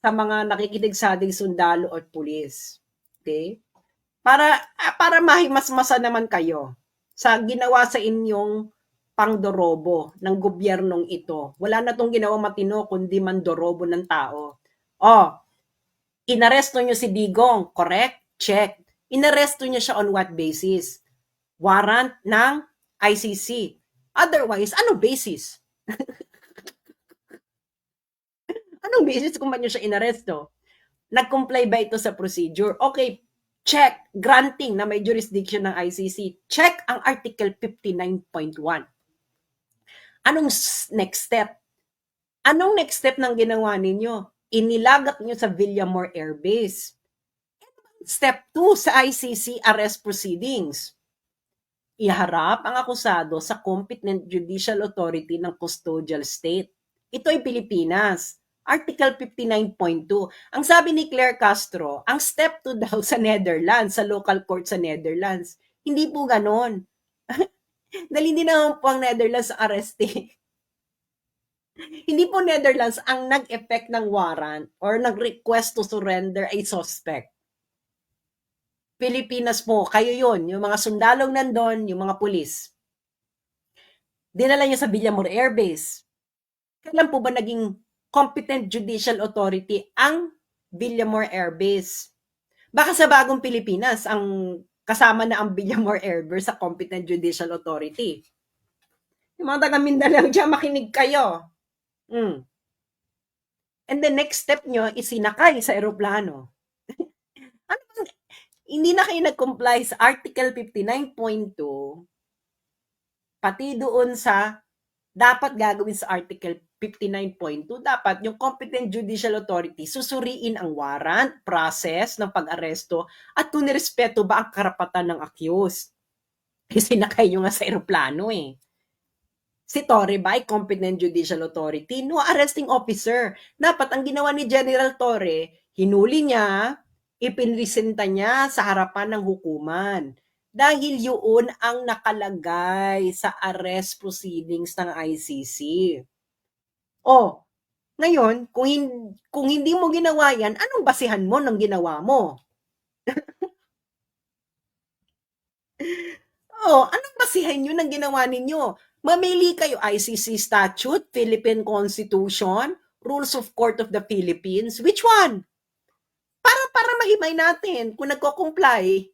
sa mga nakikinig sa ating sundalo at pulis. Okay? Para mahimasmasa naman kayo sa ginawa sa inyong pangdorobo ng gobyernong ito. Wala na tong ginawa matino kundi mandorobo ng tao. Oh, inaresto nyo si Digong, correct? Check. Inaresto niya siya on what basis? Warrant ng ICC. Otherwise, ano basis? Anong basis kung ba't nyo siya inaresto? Nag-comply ba ito sa procedure? Okay, check. Granting na may jurisdiction ng ICC. Check ang Article 59.1. Anong next step? Anong next step ng ginawa ninyo? Inilagat nyo sa Villamor Air Base. Step 2 sa ICC arrest proceedings. Iharap ang akusado sa competent judicial authority ng custodial state. Ito ay Pilipinas. Article 59.2. Ang sabi ni Claire Castro, ang step 2 daw sa Netherlands, sa local court sa Netherlands. Hindi po ganon. Dahil hindi naman po ang Netherlands ang arreste. Hindi po Netherlands ang nag-effect ng warrant or nag-request to surrender a suspect. Pilipinas po, kayo yon, yung mga sundalong nandun, yung mga pulis. Dinala niya sa Villamor Air Base. Kailan po ba naging competent judicial authority ang Villamor Air Base? Baka sa bagong Pilipinas, ang kasama na ang Villamor Air Base sa competent judicial authority. Yung mga taga Mindanao dyan, makinig kayo. And the next step nyo is sinakay sa aeroplano. Ano bang, hindi na kayo nag-comply sa Article 59.2 pati doon sa dapat gagawin sa Article 59.2, dapat yung competent judicial authority susuriin ang warrant, process ng pag-aresto at kung nirespeto ba ang karapatan ng accused. Kasi sinakay nyo nga sa aeroplano eh. Si Torre ba ay competent judicial authority? No, arresting officer. Dapat ang ginawa ni General Torre, hinuli niya, ipinresenta niya sa harapan ng hukuman. Dahil yun ang nakalagay sa arrest proceedings ng ICC. Ngayon, kung hindi mo ginawa yan, anong basihan mo ng ginawa mo? Oh, anong basihan niyo ng ginawa ninyo? Mamili kayo ICC statute, Philippine Constitution, Rules of Court of the Philippines. Which one? Para mahimay natin kung nagko-comply.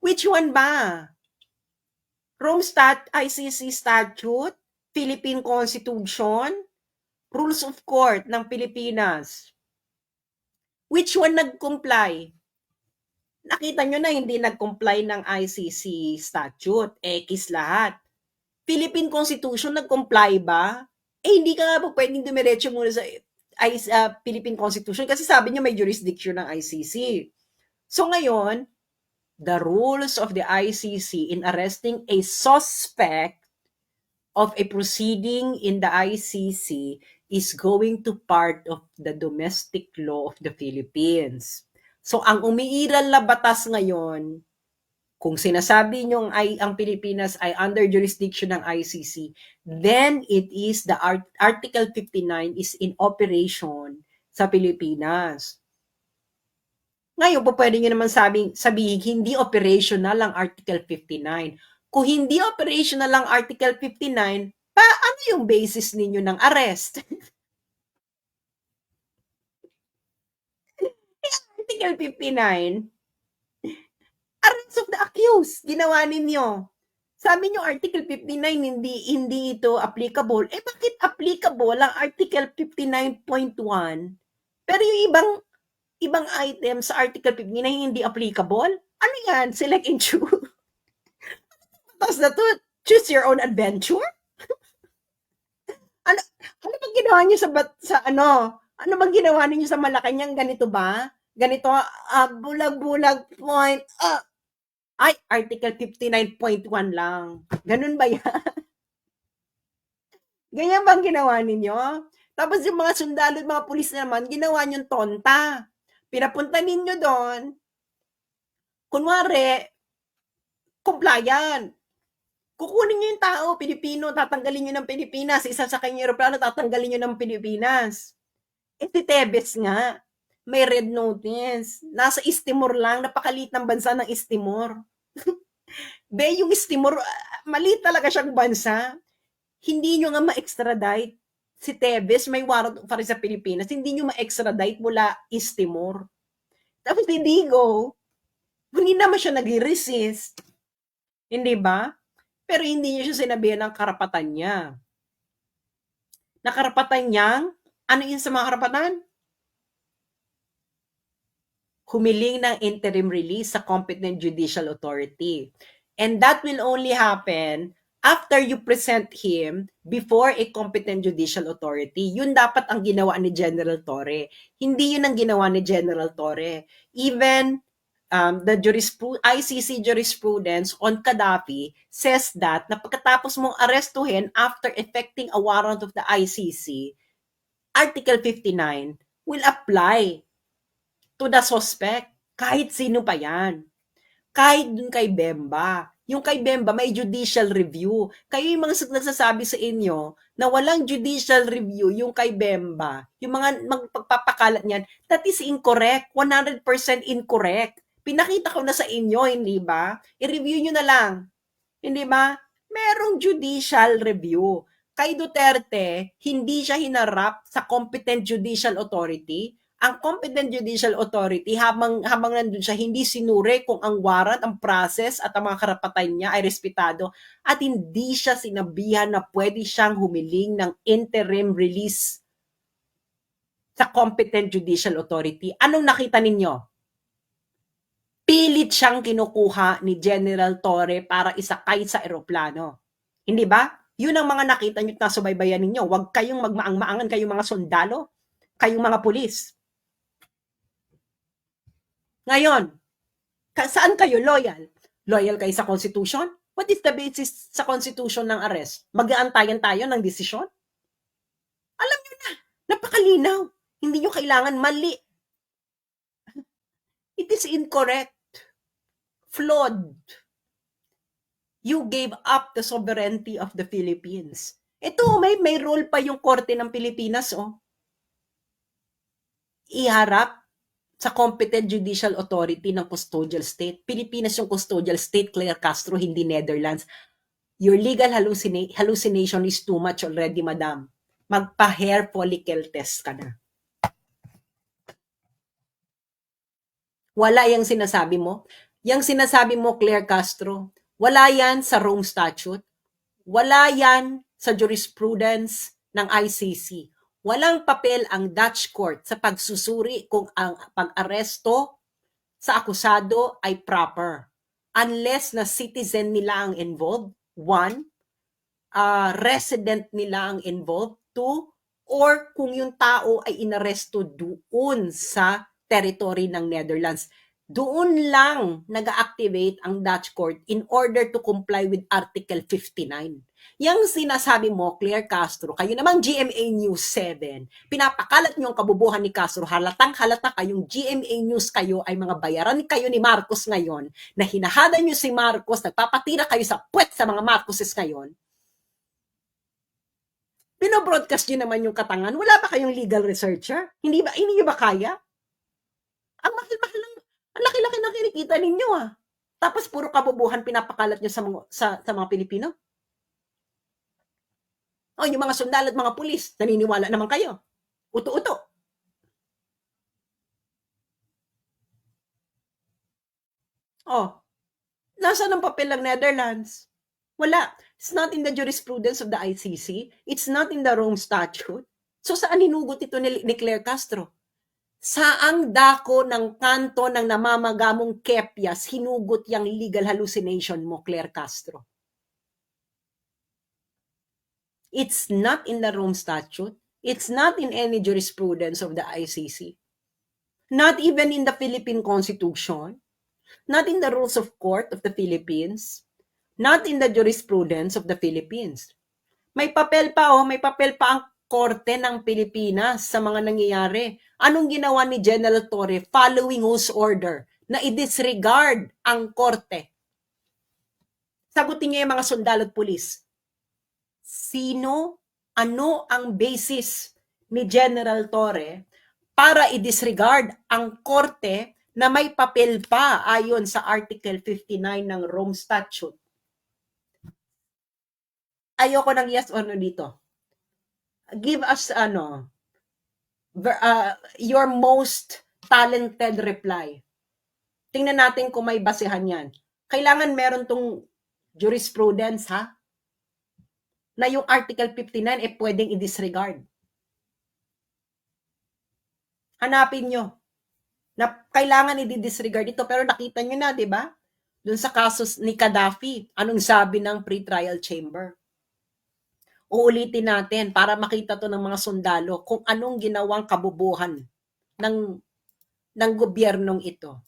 Which one ba? ICC statute, Philippine Constitution, Rules of Court ng Pilipinas. Which one nag-comply? Nakita nyo na hindi nag-comply ng ICC statute. X lahat. Philippine Constitution nag-comply ba? Hindi ka nga po pwedeng dumiretso muna sa Philippine Constitution kasi sabi niya may jurisdiction ng ICC. So ngayon, the rules of the ICC in arresting a suspect of a proceeding in the ICC is going to part of the domestic law of the Philippines. So ang umiiral na batas ngayon, kung sinasabi nyo ang Pilipinas ay under jurisdiction ng ICC, then it is the Article 59 is in operation sa Pilipinas. Ngayon po pwede nyo naman sabihin hindi operational ang Article 59. Kung hindi operational ang Article 59, ano yung basis ninyo ng arrest? Article 59, arrest of the accused, ginawa ninyo. Sabi nyo Article 59 hindi ito applicable. Bakit applicable ang Article 59.1? Pero yung ibang items sa Article 59 hindi applicable? Ano yan? Select and choose. Tapos na to, choose your own adventure? Ano bang ginawa niyo sa ano? Ano bang ginawa niyo sa Malacanang? Ganito ba? Ganito, bulag-bulag point. Ay, Article 59.1 lang. Ganun ba yan? Ganyan bang ginawa ninyo? Tapos yung mga sundalo at mga pulis naman, ginawa niyong tonta. Pinapunta ninyo doon, kunwari, compliant. Kukunin niyo yung tao, Pilipino, tatanggalin niyo ng Pilipinas. Isa sa kanyang aeroplano, tatanggalin niyo ng Pilipinas. Si Tebes nga, may red notice. Nasa East Timor lang, napakalit ng bansa ng East Timor. Yung East Timor, maliit talaga siyang bansa. Hindi nyo nga ma-extradite. Si Tebes, may warrant pa rin sa Pilipinas, hindi nyo ma-extradite mula East Timor. Tapos si Digo, hindi naman siya nag-resist. Hindi ba? Pero hindi niya siya sinabihan ng karapatan niya. Na karapatan niyang, ano yun sa mga karapatan? Humiling ng interim release sa competent judicial authority. And that will only happen after you present him before a competent judicial authority. Yun dapat ang ginawa ni General Torre. Hindi yun ang ginawa ni General Torre. Even the ICC jurisprudence on Gaddafi says that na pagkatapos mong arestuhin after effecting a warrant of the ICC, Article 59 will apply to the suspect, kahit sino pa yan. Kahit dun kay Bemba. Yung kay Bemba, may judicial review. Kayo yung mga nagsasabi sa inyo na walang judicial review yung kay Bemba, yung mga magpapakalat niyan, that is incorrect. 100% incorrect. Pinakita ko na sa inyo, hindi ba? I-review nyo na lang. Hindi ba? Merong judicial review. Kay Duterte, hindi siya hinarap sa competent judicial authority. Ang competent judicial authority, habang nandun siya, hindi sinure kung ang warrant, ang process at ang mga karapatan niya ay respetado at hindi siya sinabihan na pwede siyang humiling ng interim release sa competent judicial authority. Anong nakita ninyo? Pilit siyang kinukuha ni General Torre para isakay sa eroplano. Hindi ba? Yun ang mga nakita nyo at nasubaybayan ninyo. Huwag kayong magmaang-maangan, kayong mga sundalo, kayong mga pulis. Ngayon, saan kayo loyal? Loyal kayo sa Constitution? What is the basis sa Constitution ng arrest? Mag-aantayan tayo ng desisyon? Alam nyo na, napakalinaw. Hindi nyo kailangan mali. It is incorrect. Flawed. You gave up the sovereignty of the Philippines. Ito, may role pa yung korte ng Pilipinas, oh. Iharap sa competent judicial authority ng custodial state. Pilipinas yung custodial state, Claire Castro, hindi Netherlands. Your legal hallucination is too much already, madam. Magpa-hair follicle test ka na. Wala yung sinasabi mo. Yung sinasabi mo, Claire Castro, wala yan sa Rome Statute. Wala yan sa jurisprudence ng ICC. Walang papel ang Dutch court sa pagsusuri kung ang pag-aresto sa akusado ay proper. Unless na citizen nila ang involved, one, resident nila ang involved, two, or kung yung tao ay inaresto doon sa territory ng Netherlands. Doon lang nag-activate ang Dutch court in order to comply with Article 59. Yang sinasabi mo, Claire Castro, kayo namang GMA News 7, pinapakalat niyo ang kabubuhan ni Castro, halatang halata kayong GMA News kayo ay mga bayaran kayo ni Marcos ngayon, na hinahada niyo si Marcos, nagpapatira kayo sa puwet sa mga Marcoses ngayon, pinobroadcast niyo naman yung katangan, wala ba kayong legal researcher? Hindi niyo ba kaya? Ang mahal-mahal ng, ang laki-laki ng kinikita ninyo Tapos puro kabubuhan pinapakalat niyo sa mga Pilipino? O, yung mga sundalo at mga pulis, naniniwala naman kayo. Uto-uto. Oh, nasaan ang papel ng Netherlands? Wala. It's not in the jurisprudence of the ICC. It's not in the Rome Statute. So saan hinugot ito ni Claire Castro? Saang dako ng kanto ng namamagamong Kepias hinugot yung legal hallucination mo, Claire Castro? It's not in the Rome Statute. It's not in any jurisprudence of the ICC. Not even in the Philippine Constitution. Not in the rules of court of the Philippines. Not in the jurisprudence of the Philippines. May papel pa ang korte ng Pilipinas sa mga nangyayari. Anong ginawa ni General Torre following whose order na i-disregard ang korte? Sagutin niya yung mga sundalo at pulis. Ano ang basis ni General Torre para i-disregard ang korte na may papel pa ayon sa Article 59 ng Rome Statute? Ayoko ng yes or no dito. Give us your most talented reply. Tingnan natin kung may basehan yan. Kailangan meron tong jurisprudence na yung Article 59 pwedeng i-disregard. Hanapin nyo na kailangan i-disregard ito, pero nakita nyo na, di ba? Doon sa kasos ni Gaddafi, anong sabi ng pre-trial chamber? Uulitin natin para makita to ng mga sundalo kung anong ginawang kabubuhan ng gobyernong ito.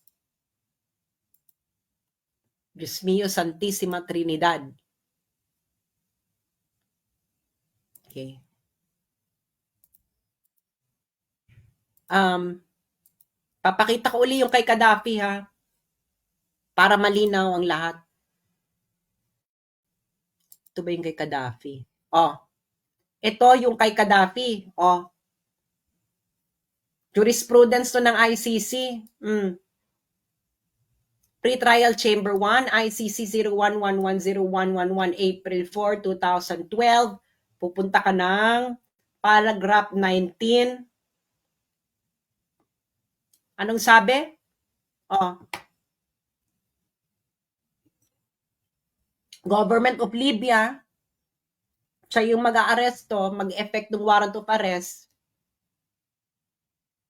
Diyos mio, Santissima Trinidad. Okay. Papakita ko uli yung kay Gaddafi para malinaw ang lahat. Ito ba yung kay Gaddafi? Ito yung kay Gaddafi. Jurisprudence to ng ICC. Pre-trial Chamber 1, ICC 01110111 April 4, 2012. Pupunta ka ng paragraph 19. Anong sabi? Government of Libya, siya yung mag-aaresto, mag-effect ng warrant of arrest,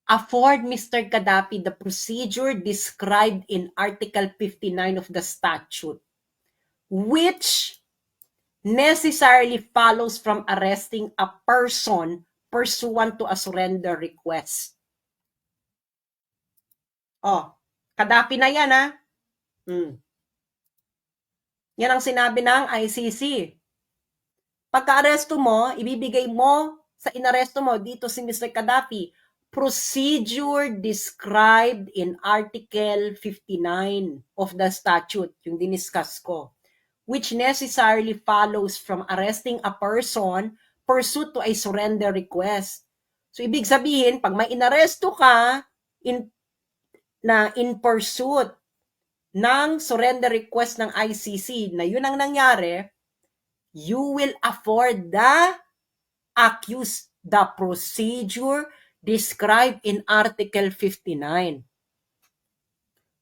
afford Mr. Gaddafi the procedure described in Article 59 of the statute, which necessarily follows from arresting a person pursuant to a surrender request. Gaddafi na yan Yan ang sinabi ng ICC. Pagka-aresto mo, ibibigay mo sa inaresto mo dito si Mr. Gaddafi, procedure described in Article 59 of the statute, yung diniscuss ko, which necessarily follows from arresting a person pursuant to a surrender request. So, ibig sabihin, pag may inaresto ka na in pursuit ng surrender request ng ICC na yun ang nangyari, you will afford the accused the procedure described in Article 59.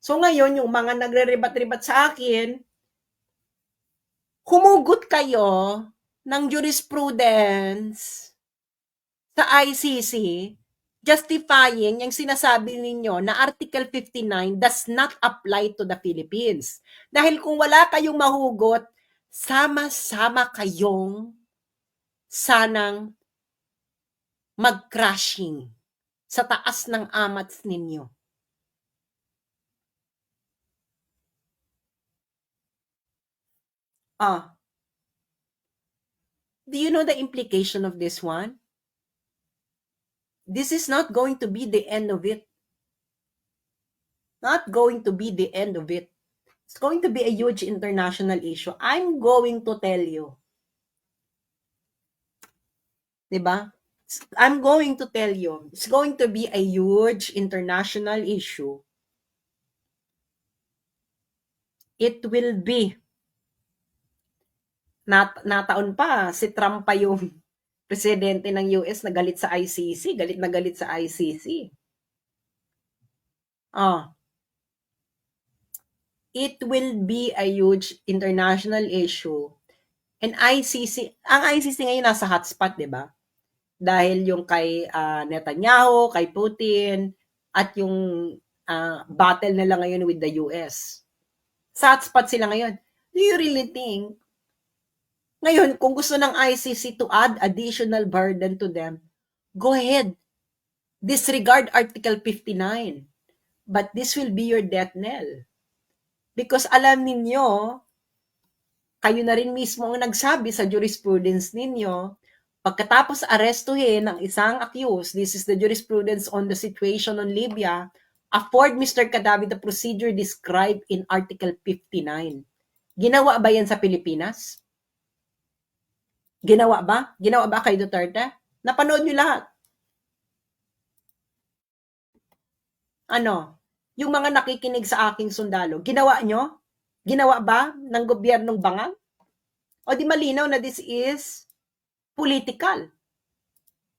So ngayon, yung mga nagre-rebat-rebat sa akin, humugot kayo ng jurisprudence sa ICC justifying yung sinasabi ninyo na Article 59 does not apply to the Philippines. Dahil kung wala kayong mahugot, sama-sama kayong sanang mag-crashing sa taas ng amats ninyo. Do you know the implication of this one? This is not going to be the end of it. Not going to be the end of it. It's going to be a huge international issue. I'm going to tell you. Diba? I'm going to tell you. It's going to be a huge international issue. It will be. Nataon pa, si Trump pa yung presidente ng US na galit sa ICC. Galit na galit sa ICC. It will be a huge international issue. And ang ICC ngayon nasa hotspot, di ba? Dahil yung kay Netanyahu, kay Putin, at yung battle nila ngayon with the US. Sa hotspot sila ngayon. Do you really think, ngayon, kung gusto ng ICC to add additional burden to them, go ahead. Disregard Article 59. But this will be your death knell. Because alam ninyo, kayo na rin mismo ang nagsabi sa jurisprudence ninyo, pagkatapos arestuhin ng isang accused, this is the jurisprudence on the situation on Libya, afford Mr. Cadavi the procedure described in Article 59. Ginawa ba yan sa Pilipinas? Ginawa ba? Ginawa ba kay Duterte? Napanood nyo lahat. Ano? Yung mga nakikinig sa aking sundalo, ginawa nyo? Ginawa ba ng gobyernong Bangang? O di malinaw na this is political.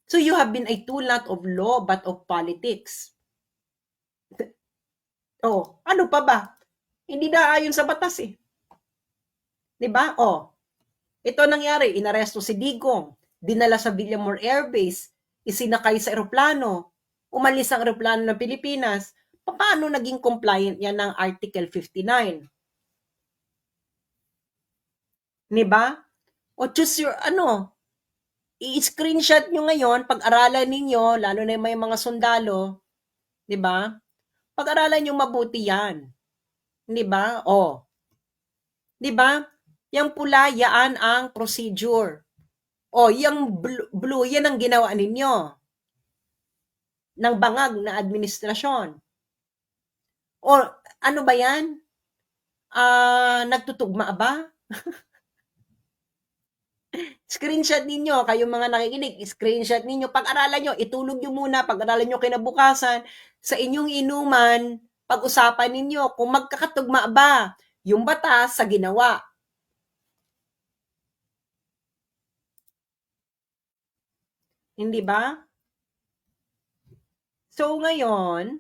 So you have been a tool not of law but of politics. Ano pa ba? Hindi na ayon sa batas eh. 'Di ba? Ito nangyari, inaresto si Digong, dinala sa Villamor Air Base, isinakay sa eroplano, umalis ang eroplano ng Pilipinas. Paano naging compliant yan ng Article 59? 'Di ba? O choose your i-screenshot nyo ngayon, pag-aralan ninyo, lalo na may mga sundalo, 'di ba? Pag-aralan nyo mabuti yan. 'Di ba? 'Di ba? Yang pula, yan ang procedure. Yung blue, yan ang ginawa ninyo ng bangag na administrasyon. Ano ba yan? Nagtutugma ba? Screenshot ninyo, kayong mga nakikinig, screenshot ninyo, pag-aralan nyo, itulog nyo muna, pag-aralan nyo kinabukasan, sa inyong inuman, pag-usapan ninyo kung magkakatugma ba yung batas sa ginawa. Hindi ba? So ngayon,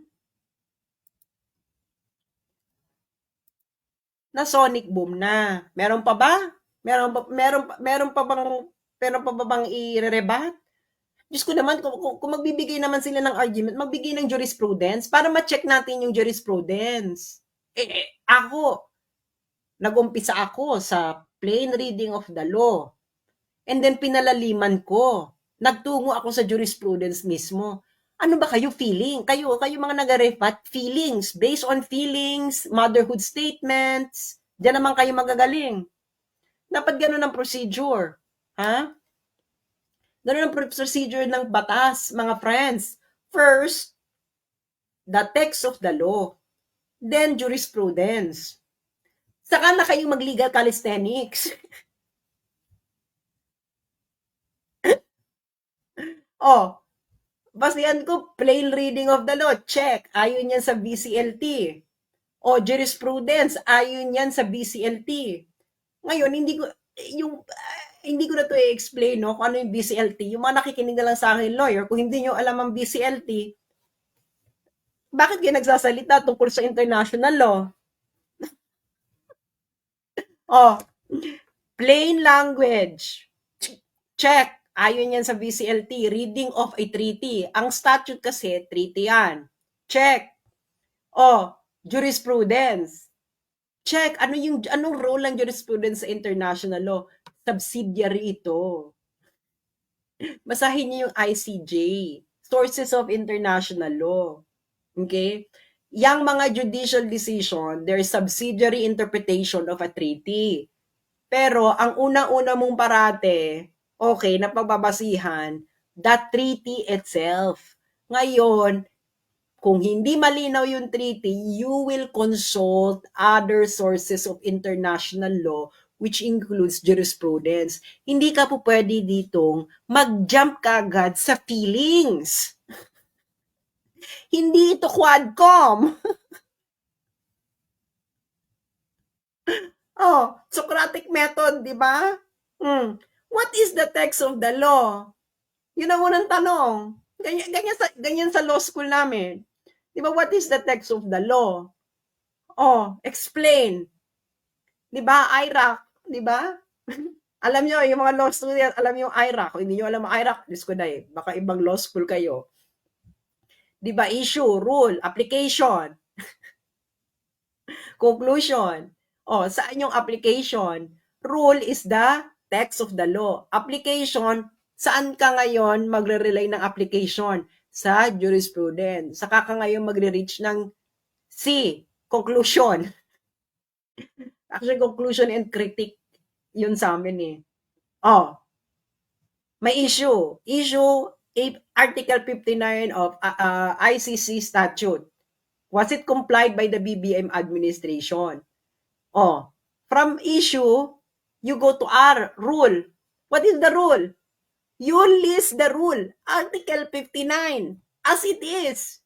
na sonic boom na. Meron pa ba? Meron pa bang i-rebat? Diyos ko naman, kung magbibigay naman sila ng argument, magbigay ng jurisprudence para ma-check natin yung jurisprudence. Ako, nag-umpisa ako sa plain reading of the law. And then pinalaliman ko. Nagtungo ako sa jurisprudence mismo. Ano ba kayo feeling? Kayo mga nag-repat, feelings. Based on feelings, motherhood statements, diyan naman kayo magagaling. Dapat ganun ang procedure. Ganun ang procedure ng batas, mga friends. First, the text of the law. Then, jurisprudence. Saka na kayong mag-legal calisthenics. Basihan ko, plain reading of the law, check. Ayon yan sa BCLT. O jurisprudence, ayon yan sa BCLT. Ngayon, hindi ko na to i-explain, no, kung ano yung BCLT. Yung mga nakikinig na lang sa akin, lawyer, kung hindi nyo alam ang BCLT, bakit kayo nagsasalita tungkol sa international law? Oh, plain language. Check. Ayon yan sa BCLT, reading of a treaty. Ang statute kasi, treaty yan. Check. Oh, jurisprudence. Check. Anong role ng jurisprudence sa international law? Subsidiary ito. Basahin niyo yung ICJ, Sources of International Law. Okay? Yang mga judicial decision, their subsidiary interpretation of a treaty. Pero ang una-una mong parate, okay, na pagbabasihan, that treaty itself. Ngayon, kung hindi malinaw yung treaty, you will consult other sources of international law which includes jurisprudence. Hindi ka po pwede ditong mag-jump kagad sa feelings. Hindi ito quadcom. Oh, Socratic method, di ba? What is the text of the law? Yun ang unang tanong. Ganyan sa law school namin. Di ba, what is the text of the law? Oh, explain. Di ba, IRAC, di ba? Alam nyo, yung mga law student, alam nyo yung IRAC. Kung hindi nyo alam ang IRAC, Diyos ko na baka ibang law school kayo. Di ba, issue, rule, application, conclusion. Oh, saan yung application? Rule is the text of the law. Application, saan ka ngayon magre-rely ng application? Sa jurisprudence. Saka ka ngayon magre-reach ng C, conclusion. Actually, conclusion and critic yun sa amin eh. Oh, may issue. Issue Article 59 of ICC statute. Was it complied by the BBM administration? Oh, from issue, you go to R, rule. What is the rule? You list the rule, Article 59, as it is.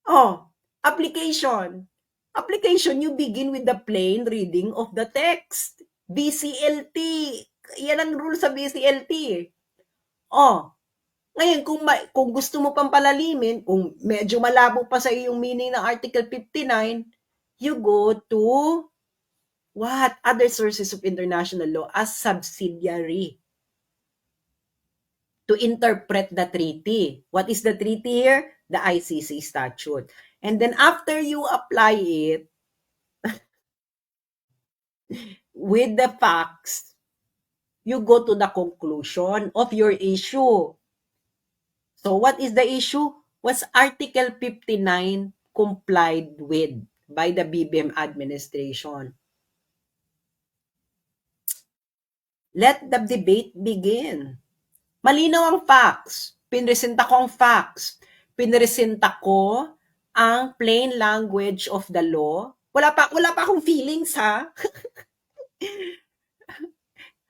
Oh, application. Application, you begin with the plain reading of the text. BCLT. Yan ang rule sa BCLT. Oh, ngayon, kung gusto mo pang palalimin, kung medyo malabo pa sa yung meaning ng Article 59, you go to what? Other sources of international law as subsidiary to interpret the treaty. What is the treaty here? The ICC statute. And then after you apply it with the facts, you go to the conclusion of your issue. So what is the issue? Was Article 59 complied with by the BBM administration? Let the debate begin. Malinaw ang facts. Pinresenta ko ang facts. Pinresenta ko ang plain language of the law. Wala pa akong feelings, ha?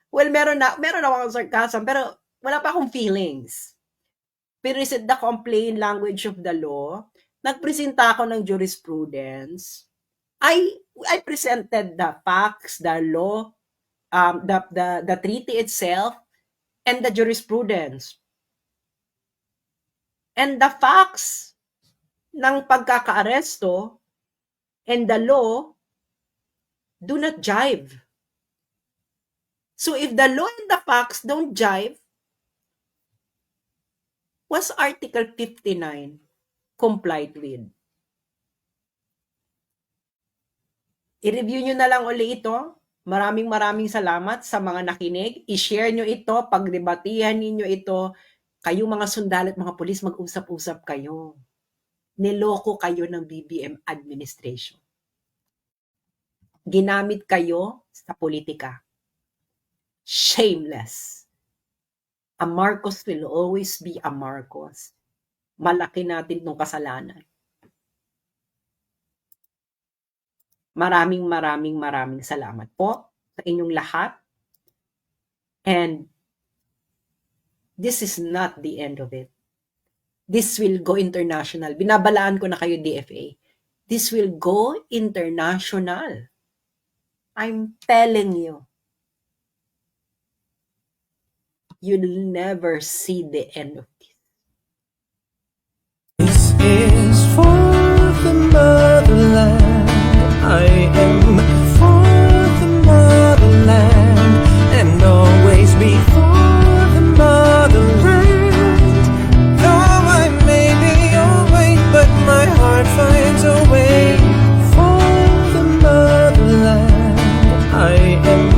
Well, meron akong sarcasm, pero wala pa akong feelings. Pinresenta ko ang plain language of the law. Nagpresenta ako ng jurisprudence. I presented the facts, the law, the treaty itself, and the jurisprudence. And the facts ng pagkakaaresto and the law do not jive. So if the law and the facts don't jive, was Article 59 complied with? I-review nyo na lang uli ito. Maraming salamat sa mga nakinig. I-share nyo ito, pagdebatihan ninyo ito. Kayo mga sundalo at mga pulis, mag-usap-usap kayo. Niloko kayo ng BBM administration. Ginamit kayo sa politika. Shameless. A Marcos will always be a Marcos. Malaki natin itong kasalanan. Maraming salamat po sa inyong lahat. And this is not the end of it. This will go international. Binabalaan ko na kayo, DFA. This will go international. I'm telling you. You'll never see the end of this. This is for the motherland. I am for the motherland, and always be for the motherland. Though I may be away, but my heart finds a way for the motherland. I am